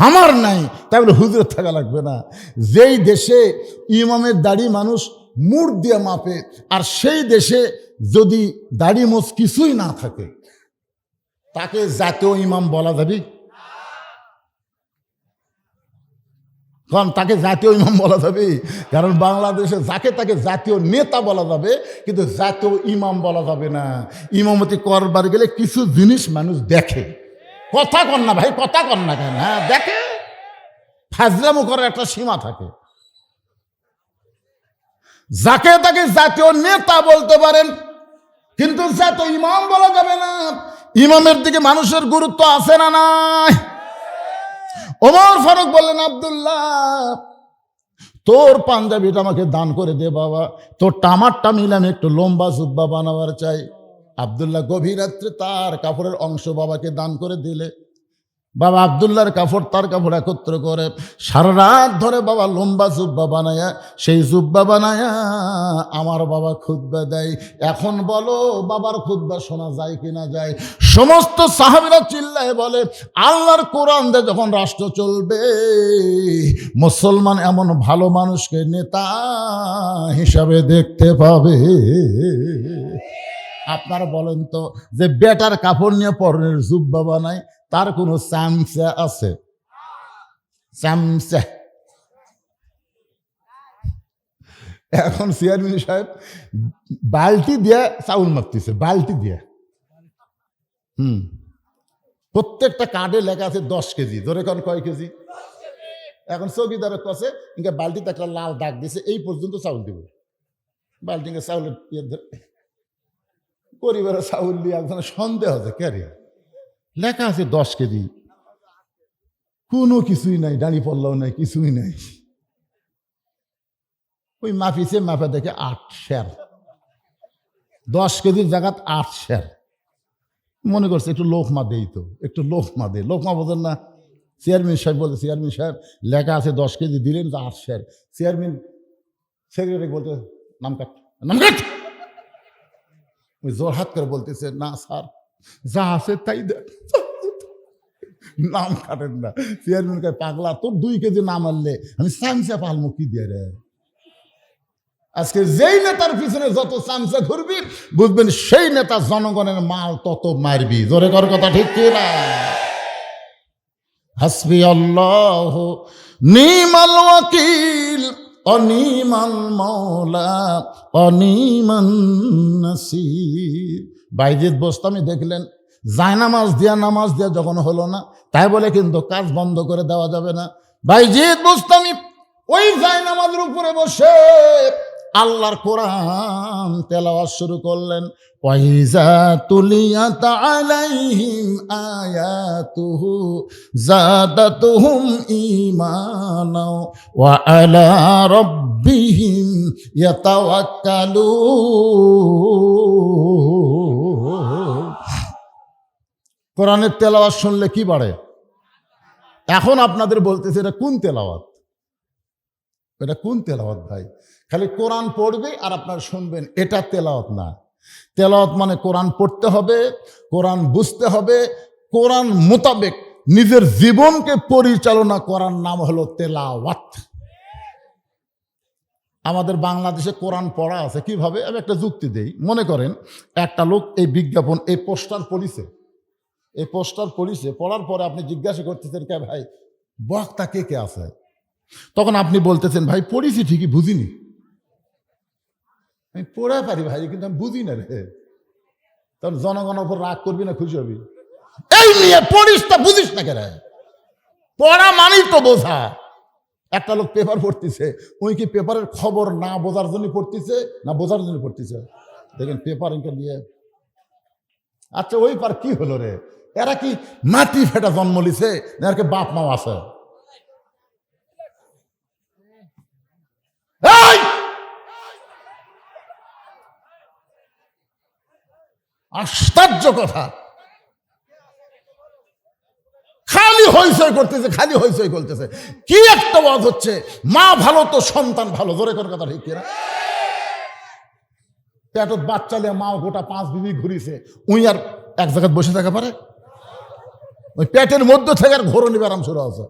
Speaker 1: আমার নাই। তাই বলে হুজুরের থাকা লাগবে না। যেই দেশে ইমামের দাড়ি মানুষ মুঠ দিয়ে মাপে, আর সেই দেশে যদি দাড়ি মোছ কিছুই না থাকে, তাকে জাতীয় ইমাম বলা যাবে? কারণ তাকে জাতীয় ইমাম বলা যাবে? কারণ বাংলাদেশে যাকে তাকে জাতীয় নেতা বলা যাবে, কিন্তু জাতীয় ইমাম বলা যাবে না। ইমামতি করবার গেলে কিছু জিনিস মানুষ দেখে। কথা কন না ভাই, কথা কন না কেন? হ্যাঁ দেখে, ফাজলামো করার একটা সীমা থাকে। যাকে তাকে জাতীয় নেতা বলতে পারেন, কিন্তু জাতীয় ইমাম বলা যাবে না। ইমামের দিকে মানুষের গুরুত্ব আছে না নাই? ওমর ফারুক বললেন, আব্দুল্লাহ তোর পাঞ্জাবিটা আমাকে দান করে দে বাবা, তোর টামারটা মিলে আমি একটু লম্বা জুব্বা বানাবার চাই। আব্দুল্লাহ গভীর রাত্রে তার কাপড়ের অংশ বাবাকে দান করে দিলে। বাবা আব্দুল্লাহর কাপড় তার কাপড় একত্র করে সারা রাত ধরে বাবা লম্বা জুব্বা বানায়া, সেই জুব্বা বানায়া আমার বাবা খুতবা দেয়। এখন বলো বাবার খুতবা শোনা যায় কি না যায়? সমস্ত সাহাবীরা চিল্লায় বলে, আল্লাহর কোরআন দিয়ে যখন রাষ্ট্র চলবে, মুসলমান এমন ভালো মানুষকে নেতা হিসাবে দেখতে পাবে। আপনারা বলেন তো, যে বেটার কাপড় নিয়ে পরনের জুব্বা বানায়, তার কোনো চামচা আছে? চামচা। এখন চেয়ারম্যান সাহেব বালতি দিয়ে চাউল মাপতেছে, বালতি দিয়ে। প্রত্যেকটা কার্ডে লেখা আছে 10 কেজি। ধরে কোন কয় কেজি? এখন চৌকিদারের কাছে ইনকা বালতিতে একটা লাল দাগ দিছে, এই পর্যন্ত চাউল দিব। বালতি চাউলের পরিবারের চাউল দিয়ে একজনের সন্দেহ আছে, কে রে লেখা আছে 10 কেজি, কোনো কিছুই নাই, দাঁড়ি পড়লাও নাই, কিছুই নাই। ওই মাপিছে, মাপা দেখে 8 সের, 10 কেজির জায়গাত 8 সের। মনে করছে একটু লোকমা দেই, তো একটু লোকমা দে। লোকমা বোঝেন না? চেয়ারম্যান সাহেব বলতে, চেয়ারম্যান সাহেব লেখা আছে 10 কেজি, দিলেন যে 8 সের। চেয়ারম্যান সেক্রেটারি বলতে, নাম কাট, নাম কাট। ওই জোরহাত করে বলতেছে, না স্যার যা আছে তাই দেন, নাম কাটেন না। চেয়ারম্যান কয় পাগলা, তোর 2 কেজি নাম আনলে আমি চামচা পালমো কি দিয়ে রে। আজকে যেই নেতার পিছনে যত চামচা ঘুরবি বুঝবেন সেই নেতা জনগণের মাল তত মারবি। জোরে কর কথা ঠিক কি না? হাসবি আল্লাহ নিমাল ওয়াকিল অনিমান মাওলা অনিমান নাসির। বাইজিদ বোস্তামি দেখলেন নামাজ দিয়া যখন হলো না, তাই বলে কিন্তু কাজ বন্ধ করে দেওয়া যাবে না। বাইজিদ বোস্তামি ওই নামাজের উপরে বসে আল্লাহর কোরআন তেলাওয়াত শুরু করলেন। ওয়াইজা তুলিয়াত আলাইহিম আয়াতুহু যাদাতুহুম ঈমানা ওয়া আলা রাব্বিহিম ইয়াতাওয়াক্কালুন। কোরআনের তেলাওয়াত শুনলে কি বাড়ে? এখন আপনাদের বলতেছে এটা কোন তেলাওয়াত? এটা কোন তেলাওয়াত ভাই? খালি কোরআন পড়বে আর আপনারা শুনবেন, এটা তেলাওয়াত না। তেলাওয়াত মানে কোরআন পড়তে হবে, কোরআন বুঝতে হবে, কোরআন মোতাবেক নিজের জীবনকে পরিচালনা করার নাম হলো তেলাওয়াত। আমাদের বাংলাদেশে কোরআন পড়া আছে কিভাবে? আমি একটা যুক্তি দেই। মনে করেন একটা লোক এই বিজ্ঞাপন, এই পোস্টার পড়িছে, পড়ার পরে আপনি জিজ্ঞাসা করতেছেন কে ভাই বক্তা কে কে আছে, তখন আপনি বলতেছেন ভাই পড়িছি ঠিকই, বুঝিনি। আমি পড়ে পারি ভাই, কিন্তু আমি বুঝি না রে। তখন জনগণের উপর রাগ করবি না খুশি হবি? এই নিয়ে পড়িস তা বুঝিস না কেন? পড়া মানেই তো বোঝা। একটা লোক পেপার পড়তেছে, ওই কি পেপারের খবর না বোঝার জন্য পড়তেছে না বোঝার জন্য পড়তেছে? দেখেন পেপার ইনকে নিয়ে, আচ্ছা ওই পার কি হলো রে? এরা কি মাটি ফেটা জন্ম লিছে না এর বাপ মাও আছে? আশ্চর্য কথা, খালি হইচই করতেছে। কি একটা ওয়াজ হচ্ছে, মা ভালো তো সন্তান ভালো। জোরে কোন কথা ঠিক কিনা? পেটত বাচ্চা নিয়ে মা গোটা 5 বিবি ঘুরিছে, উই আর এক জায়গায় বসে থাকা পারে? ওই পেটের মধ্যে থেকে আর ঘোরনি ব্যারাম শুরু আছে।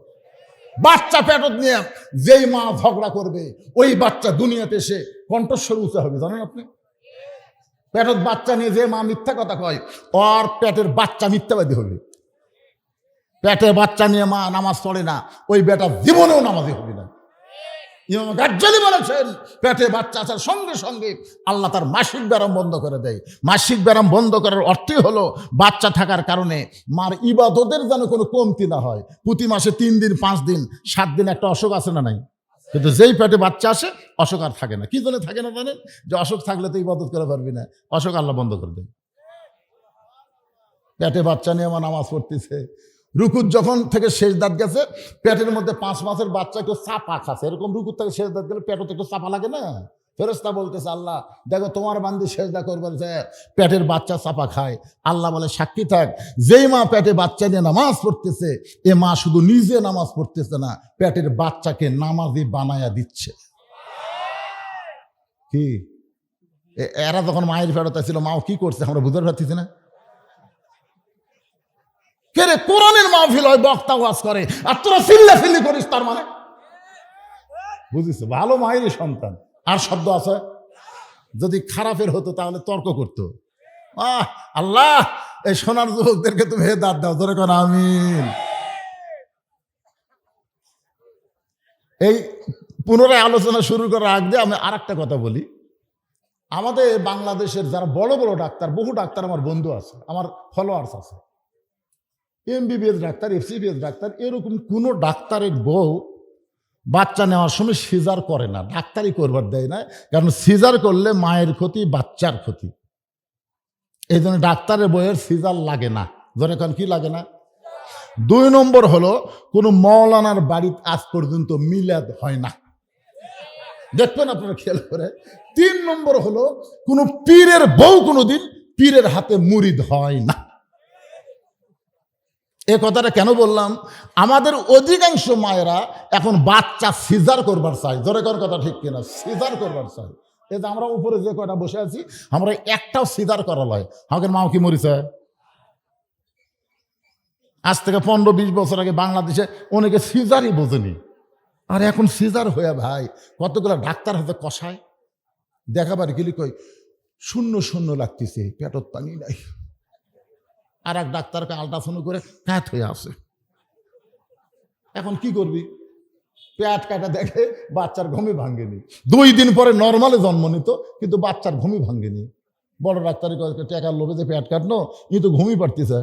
Speaker 1: বাচ্চা পেটত নিয়ে যেই মা ঝগড়া করবে, ওই বাচ্চা দুনিয়াতে এসে কণ্ঠস্বর উঁচা হবে। জানেন আপনি? পেটের বাচ্চা নিয়ে যে মা মিথ্যা কথা কয়, ওর পেটের বাচ্চা মিথ্যাবাদী হবে। পেটের বাচ্চা নিয়ে মা নামাজ পড়ে না, ওই বেটা জীবনেও নামাজি হবে না। ইমাম গাজ্জালী বলেছেন পেটে বাচ্চা আসার সঙ্গে সঙ্গে আল্লাহ তার মাসিক ব্যারাম বন্ধ করে দেয়। মাসিক ব্যারাম বন্ধ করার অর্থই হলো বাচ্চা থাকার কারণে মার ইবাদতের যেন কোনো কমতি না হয়। প্রতি মাসে 3 দিন 5 দিন 7 দিন একটা অসুখ আছে না নাই? কিন্তু যেই পেটে বাচ্চা আসে অসুখ আর থাকে না। কি জন্য থাকে না জানেন? যে অসুখ থাকলে তো ইবাদত করে পারবি না, অসুখ আল্লাহ বন্ধ করে দেয়। পেটে বাচ্চা নিয়ে আমার নামাজ পড়তেছে, রুকুত যখন থেকে শেষ দাঁত গেছে, পেটের মধ্যে 5 মাসের বাচ্চা একটু চাপা খাচ্ছে, এরকম রুকুত থেকে শেষ দাঁত গেলে পেটে একটু চাপা লাগে না? ফেরেশতা বলতেছে আল্লাহ দেখো তোমার বান্দি সেজদা করবার যে পেটের বাচ্চা চাপা খায়। আল্লাহ বলে সাক্ষী থাক, যেই মা পেটে বাচ্চা নিয়ে নামাজ পড়তেছে, এ মা শুধু নিজে নামাজ পড়তেছে না, পেটের বাচ্চাকে নামাজি বানায়া দিচ্ছে। কি এরা যখন মায়ের ফেরত ছিল, মাও কি করছে আমরা বুঝতে পারতেছি না? কেরে কোরআনের মাহফিল হয়, বক্তা ওয়াজ করে, আর তোরা চিল্লাচিল্লি করিস, তার মানে বুঝিস ভালো মায়েরই সন্তান। আর শব্দ আছে, যদি খারাপের হতো তাহলে তর্ক করতো। আল্লাহ এই সোনার যুবকদেরকে তুমি হেদায়েত দাও, ধরে কর আমিন। এই পুনরায় আলোচনা শুরু করার আগে আমি আর একটা কথা বলি। আমাদের বাংলাদেশের যারা বড় বড় ডাক্তার, বহু ডাক্তার আমার বন্ধু আছে, আমার ফলোয়ার্স আছে, এমবিবিএস ডাক্তার, এফসিবিএস ডাক্তার, এরকম কোনো ডাক্তারের বউ বাচ্চা নেওয়ার সময় সিজার করে না, ডাক্তারই করবার দেয় না। কারণ সিজার করলে মায়ের ক্ষতি, বাচ্চার ক্ষতি। এই জন্য ডাক্তারের বইয়ের সিজার লাগে না। ধরে কারণ কি লাগে না? 2 নম্বর হলো কোনো মৌলানার বাড়িতে আজ পর্যন্ত মিলাদ হয় না, দেখবেন আপনারা খেয়াল করে। 3 নম্বর হলো কোনো পীরের বউ কোনোদিন পীরের হাতে মুরিদ হয় না। এ কথাটা কেন বললাম? আমাদের অধিকাংশ মায়েরা এখন বাচ্চা সিজার করবার চাই। জোরে কর কথা ঠিক কিনা? সিজার করবার চাই। এই যে আমরা উপরে যে কয়টা বসে আছি, আমরা একটাও সিজার করা লয়। আমাদের মাও কি মরিছে? আজ থেকে 15-20 বছর আগে বাংলাদেশে অনেকে সিজারই বোঝেনি, আর এখন সিজার হয়ে ভাই কতগুলো ডাক্তার হাতে কষায়। দেখাবার গেলি কই শূন্য শূন্য লাগতেছে, পেটত পানি নাই। আর এক ডাক্তারকে আল্ট্রাসাউন্ড করে ফ্যাট হয়ে আসে। এখন কি করবি? পেট কাটা দেখে বাচ্চার ঘুমই ভাঙ্গেনি, 2 দিন পরে নর্মালে জন্ম নিত, কিন্তু বাচ্চার ঘুমই ভাঙ্গেনি। বড় ডাক্তারের টাকার লোভে যে পেট কাটলো, ই তো ঘুমই পারতেছে।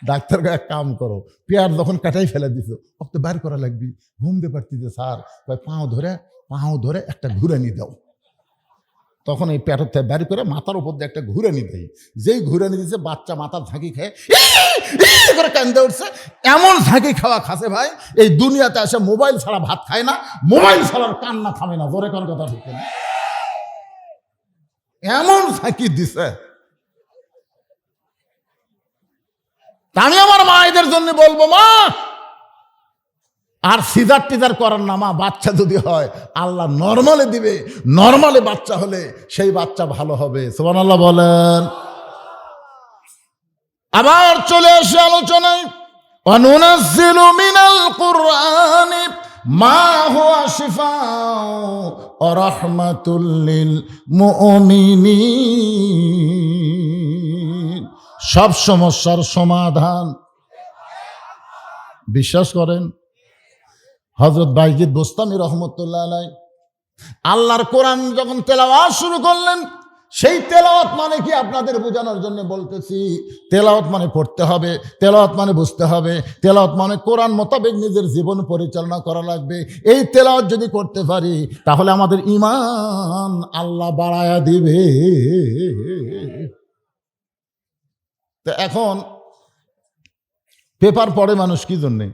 Speaker 1: ডাক্তারকে এক কাম করো, পেট যখন কাটাই ফেলে দিছ, অত বার করা লাগবি, ঘুমতে পারতেছে স্যার, পাও ধরে একটা ঘুরানি দাও। তখন এই পেটের থেকে বের করে মাথার উপর দিয়ে একটা ঘুরানি দেয়। যেই ঘুরানি দিচ্ছে বাচ্চা মাথার ঝাঁকি খেয়ে করে কান্দে উঠছে। এমন ঝাঁকি খাওয়া খাসে ভাই, এই দুনিয়াতে এসে মোবাইল ছাড়া ভাত খায় না, মোবাইল ছাড়ার কান্না থামে না। জোরে কোন কথা ঠিক না? এমন ঝাঁকি দিছে। আমি আমার মায়েদের জন্য বলবো, মা আর সিজার টিজার করার না, মা বাচ্চা যদি হয় আল্লাহ নরমালে দিবে, নরমালে বাচ্চা হলে সেই বাচ্চা ভালো হবে। সুবহানাল্লাহ বলেন। আবার চলে আসে আলোচনায়, ওয়ানুনাজ্জিলু মিনাল কুরআনি মা হুয়া শিফাউ ওয়া রাহমাতুল লিল মুমিনিন। সব সমস্যার সমাধান। বিশ্বাস করেন? হযরত বাইজিদ বোস্তামি রহমতুল্লাহ আলাইহি আল্লাহর কোরআন যখন তেলাওয়াত শুরু করলেন, সেই তেলাওয়াত মানে কি আপনাদের বোঝানোর জন্য বলতেছি। তেলাওয়াত মানে পড়তে হবে, তেলাওয়াত মানে বুঝতে হবে, তেলাওয়াত মানে কোরআন মোতাবেক নিজের জীবন পরিচালনা করা লাগবে। এই তেলাওয়াত যদি করতে পারি তাহলে আমাদের ঈমান আল্লাহ বাড়ায়া দিবে। তো এখন পেপার পড়ে মানুষ কি জন্যে?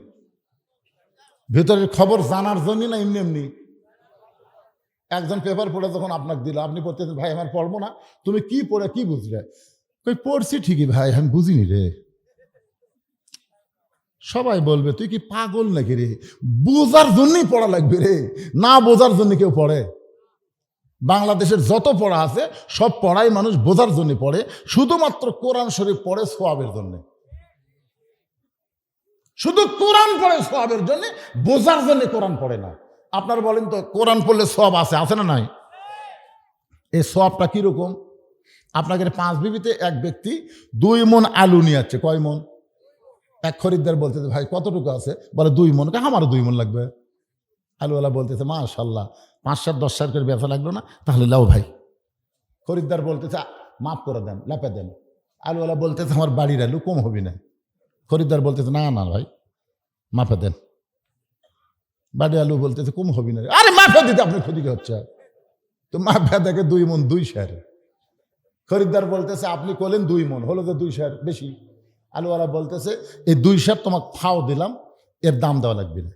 Speaker 1: ভেতরের খবর জানার জন্য না এমনি এমনি? একজন পেপার পড়ে যখন আপনাকে দিল, আপনি পড়তেছেন, ভাই আমার পড়বো না, তুমি কি পড়ে কি বুঝলে? কই পড়ছি ঠিকই ভাই, আমি বুঝিনি রে। সবাই বলবে তুই কি পাগল নাকি রে, বোঝার জন্যই পড়া লাগবে রে, না বোঝার জন্য কেউ পড়ে? বাংলাদেশের যত পড়া আছে সব পড়াই মানুষ বোঝার জন্য পড়ে, শুধুমাত্র কোরআন শরীফ পড়ে সওয়াবের জন্য। শুধু কোরআন পড়ে সওয়াবের জন্য, বোঝার জন্য কোরআন পড়ে না। আপনার বলেন তো, কোরআন পড়লে সওয়াব আছে না নাই? এই সওয়াবটা কিরকম? আপনাকে 5 বিবিতে এক ব্যক্তি 2 মণ আলু নিয়ে যাচ্ছে। কয় মণ? এক খরিদ্দার বলতেছে, ভাই কতটুকু আছে? বলে 2 মণ। আমারও 2 মণ লাগবে। আলুওয়ালা বলতেছে, মাশাআল্লাহ, 5-7 10 টাকা করে বেচা লাগলো না, তাহলে লাও ভাই। খরিদ্দার বলতেছে, মাফ করে দেন, লেপে দেন। আলুওয়ালা বলতেছে, আমার বাড়ির আলু, কম হবি না। খরিদ্দার বলতেছে, না না ভাই, মাফে দেন। বাড়ি আলু বলতেছে, কম হবি না। আরে মাফে দিতে আপনার ক্ষতি হচ্ছে। তো মাফে দেখে 2 মণ 2 সের। খরিদ্দার বলতেছে, আপনি করলেন 2 মণ, হলো যে 2 সের বেশি। আলুওয়ালা বলতেছে, এই 2 সের তোমাকে ফাও দিলাম, এর দাম দেওয়া লাগবে না।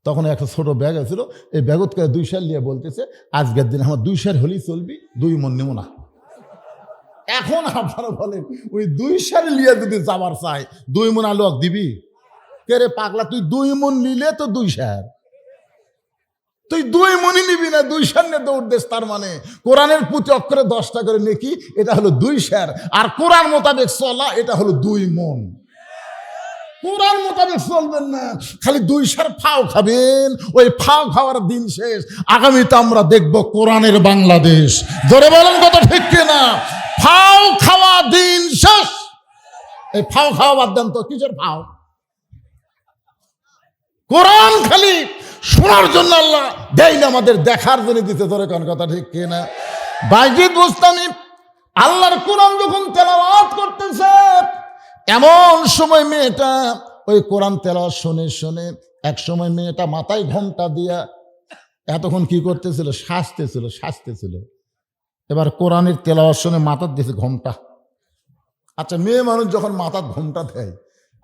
Speaker 1: তখন একটা ছোট ব্যাগ আছিল, এই ব্যাগত করে 2 সের নিয়ে বলতেছে, আজকের দিন আমার 2 সের হলেই চলবি, 2 মণ নেব না। এখন আপনারা বলেন, ওই 2 সের নিয়ে যদি যাবার চাই, 2 মণ আলু দিবি? কে রে পাগলা, তুই 2 মণ নিলে তো 2 সের, তুই 2 মণই নিবি না, 2 সের নিয়ে দৌড় দেশ। তার মানে কোরআনের প্রতি অক্ষরে 10 টাকা করে নেকি, এটা হলো 2 সের। আর কোরআন মোতাবেক চলা, এটা হলো 2 মণ। কোরআন মোতাবেক চলবেন না, খালি 2 সের ফাও খাবেন। ওই ফাও খাওয়ার দিন শেষ। আগামীতে আমরা দেখব কোরআনের বাংলাদেশ। জোরে বলেন কথা ঠিক কিনা? ফাও খাওয়া দিন শেষ। এই ফাও খাওয়া বাদ দেন তো, কিসের ফাও? কোরআন খালি শোনার জন্য আল্লাহ দেয় না, আমাদের দেখার জন্য দিতে। ধরে কোন কথা ঠিক কিনা? বাইজিদ বোস্তামি আল্লাহর কোরআন যখন তেলাওয়াত করতেছে, এমন সময় মেয়েটা ওই কোরআন তেলাওয়াত শুনে শুনে এক সময় মেয়েটা মাথায় ঘোমটা দিয়া এতক্ষণ কি করতেছিল? সাজতেছিল। এবার কোরআনের তেলাওয়াত শুনে মাথার দিয়েছে ঘোমটা। আচ্ছা, মেয়ে মানুষ যখন মাথার ঘোমটা দেয়,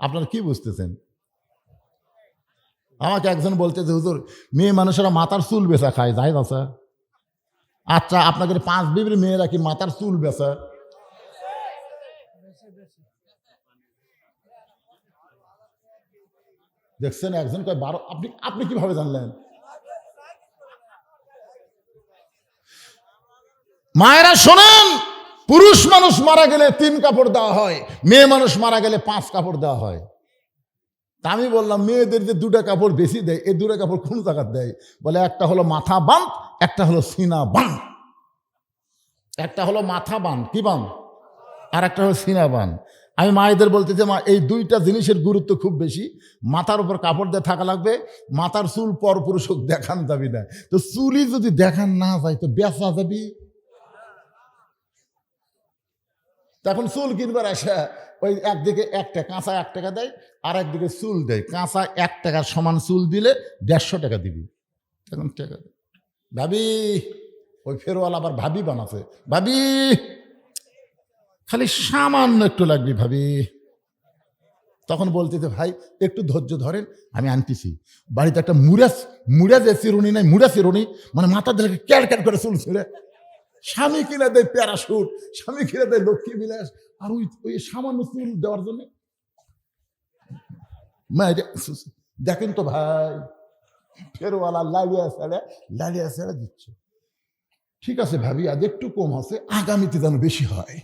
Speaker 1: আপনারা কি বুঝতেছেন? আমাকে একজন বলতেছে, হুজুর মেয়ে মানুষেরা মাথার চুল বেচা খায়, যাই আছে? আচ্ছা, আপনাদের 5 বিবির মেয়েরা কি মাথার চুল বেচা? দেখছেন, একজন কয় 12। আপনি কিভাবে জানলেন? মায়েরা শোনেন, পুরুষ মানুষ মারা গেলে 3 কাপড় দেওয়া হয়, মেয়ে মানুষ মারা গেলে 5 কাপড় দেওয়া হয়। তা আমি বললাম মেয়েদের যে 2টা কাপড় বেশি দেয়, এই 2টা কাপড় কোন জায়গা দেয়? বলে একটা হলো মাথা বাঁধ, একটা হলো সিনা বাঁধ। একটা হলো মাথা বাঁধ, কি বাঁধ, আর একটা হলো সিনা বাঁধ। আমি মায়েদের বলতে যে মা, এই 2টা জিনিসের গুরুত্ব খুব বেশি। মাথার উপর কাপড় দিয়ে থাকা লাগবে, মাথার চুল পরপুরুষক দেখান যাবি না। তো চুলই যদি দেখান না যায় তো বেচা যাবি। তখন চুল কিনবার আসে ওই একদিকে একটা কাঁচা 1 টাকা দেয়, আর একদিকে চুল দেয়। কাঁচা 1 টাকার সমান চুল দিলে 150 টাকা দিবি। তখন টাকা ভাবি, ওই ফেরওয়ালা আবার ভাবি বানাছে, ভাবি খালি সামান্য একটু লাগবে ভাবি। তখন বলতে যে ভাই একটু ধৈর্য ধরেন, আমি আনতেছি। বাড়িতে একটা মুড়া যে চিরুনি নাই, মুড়া চিরুনি, মানে মাথা দিলে ক্যাড় ক্যাড় করে চুল ছিঁড়ে। স্বামী কিনে দেয় প্যারাশুট, স্বামী কিনে দেয় লক্ষ্মী বিলাস, আর ওই সামান্য চুল দেওয়ার জন্য। দেখেন তো ভাই, ফেরওয়ালা লাড়িয়া ছেড়ে দিচ্ছে। ঠিক আছে ভাবি, আজ একটু কম আছে, আগামীতে যেন বেশি হয়।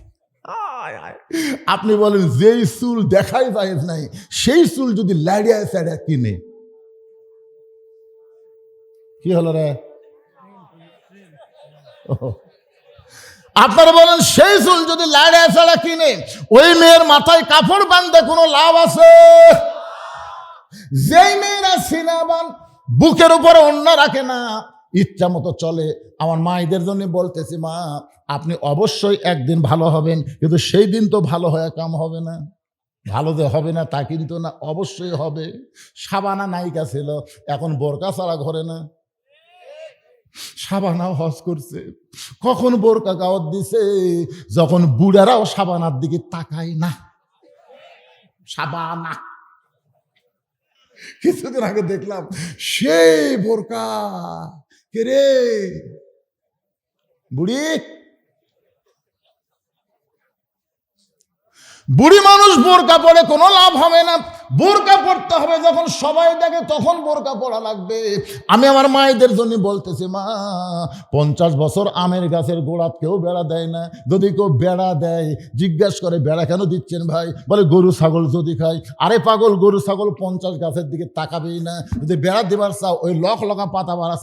Speaker 1: আপনি বলেন যেই চুল দেখাই যায় নাই, সেই চুল যদি লাড়িয়া ছেড়ে কিনে, কি হলো রে? আপনারা বলেন সেই চুল যদি লাড়িয়া ছেড়ে কিনে, ওই মেয়ের মাথায় কাপড় বাঁধতে কোনো লাভ আছে? যেই মেয়েরা সিনাবান, বুকের উপরে অন্য রাখে না, ইচ্ছা মতো চলে। আমার মায়েদের জন্য বলতেছি, মা আপনি অবশ্যই একদিন ভালো হবেন, কিন্তু সেই দিন তো ভালো হয়ে কাম হবে না। ভালো যে হবে না তা কিন্তু না, অবশ্যই হবে। সাবানা নায়িকা ছিল, এখন বোরকা ছাড়া ঘরে না। সাবানাও হজ করছে, কখন বোরকা গাওয়াত দিছে, যখন বুড়ারাও সাবানার দিকে তাকায় না। সাবানা কিছুদিন আগে দেখলাম সেই বোরকা, কে রে বুড়ি, বুড়ি মানুষ বোরকা পরে কোনো লাভ হবে না। বোরকা পড়তে হবে যখন সবাই দেখে, তখন বোরকা পড়া লাগবে। আমি আমার মায়েদের জন্য বলতেছি, মা 50 বছর আমের গাছের গোড়াত কেউ বেড়া দেয় না। যদি কেউ বেড়া দেয়, জিজ্ঞাসা করে বেড়া কেন দিচ্ছেন ভাই? বলে গরু ছাগল যদি খায়। আরে পাগল, গরু ছাগল 50 গাছের দিকে তাকাবেই না। যদি বেড়া দেবার চাও, ওই লক লকা পাতা বাড়া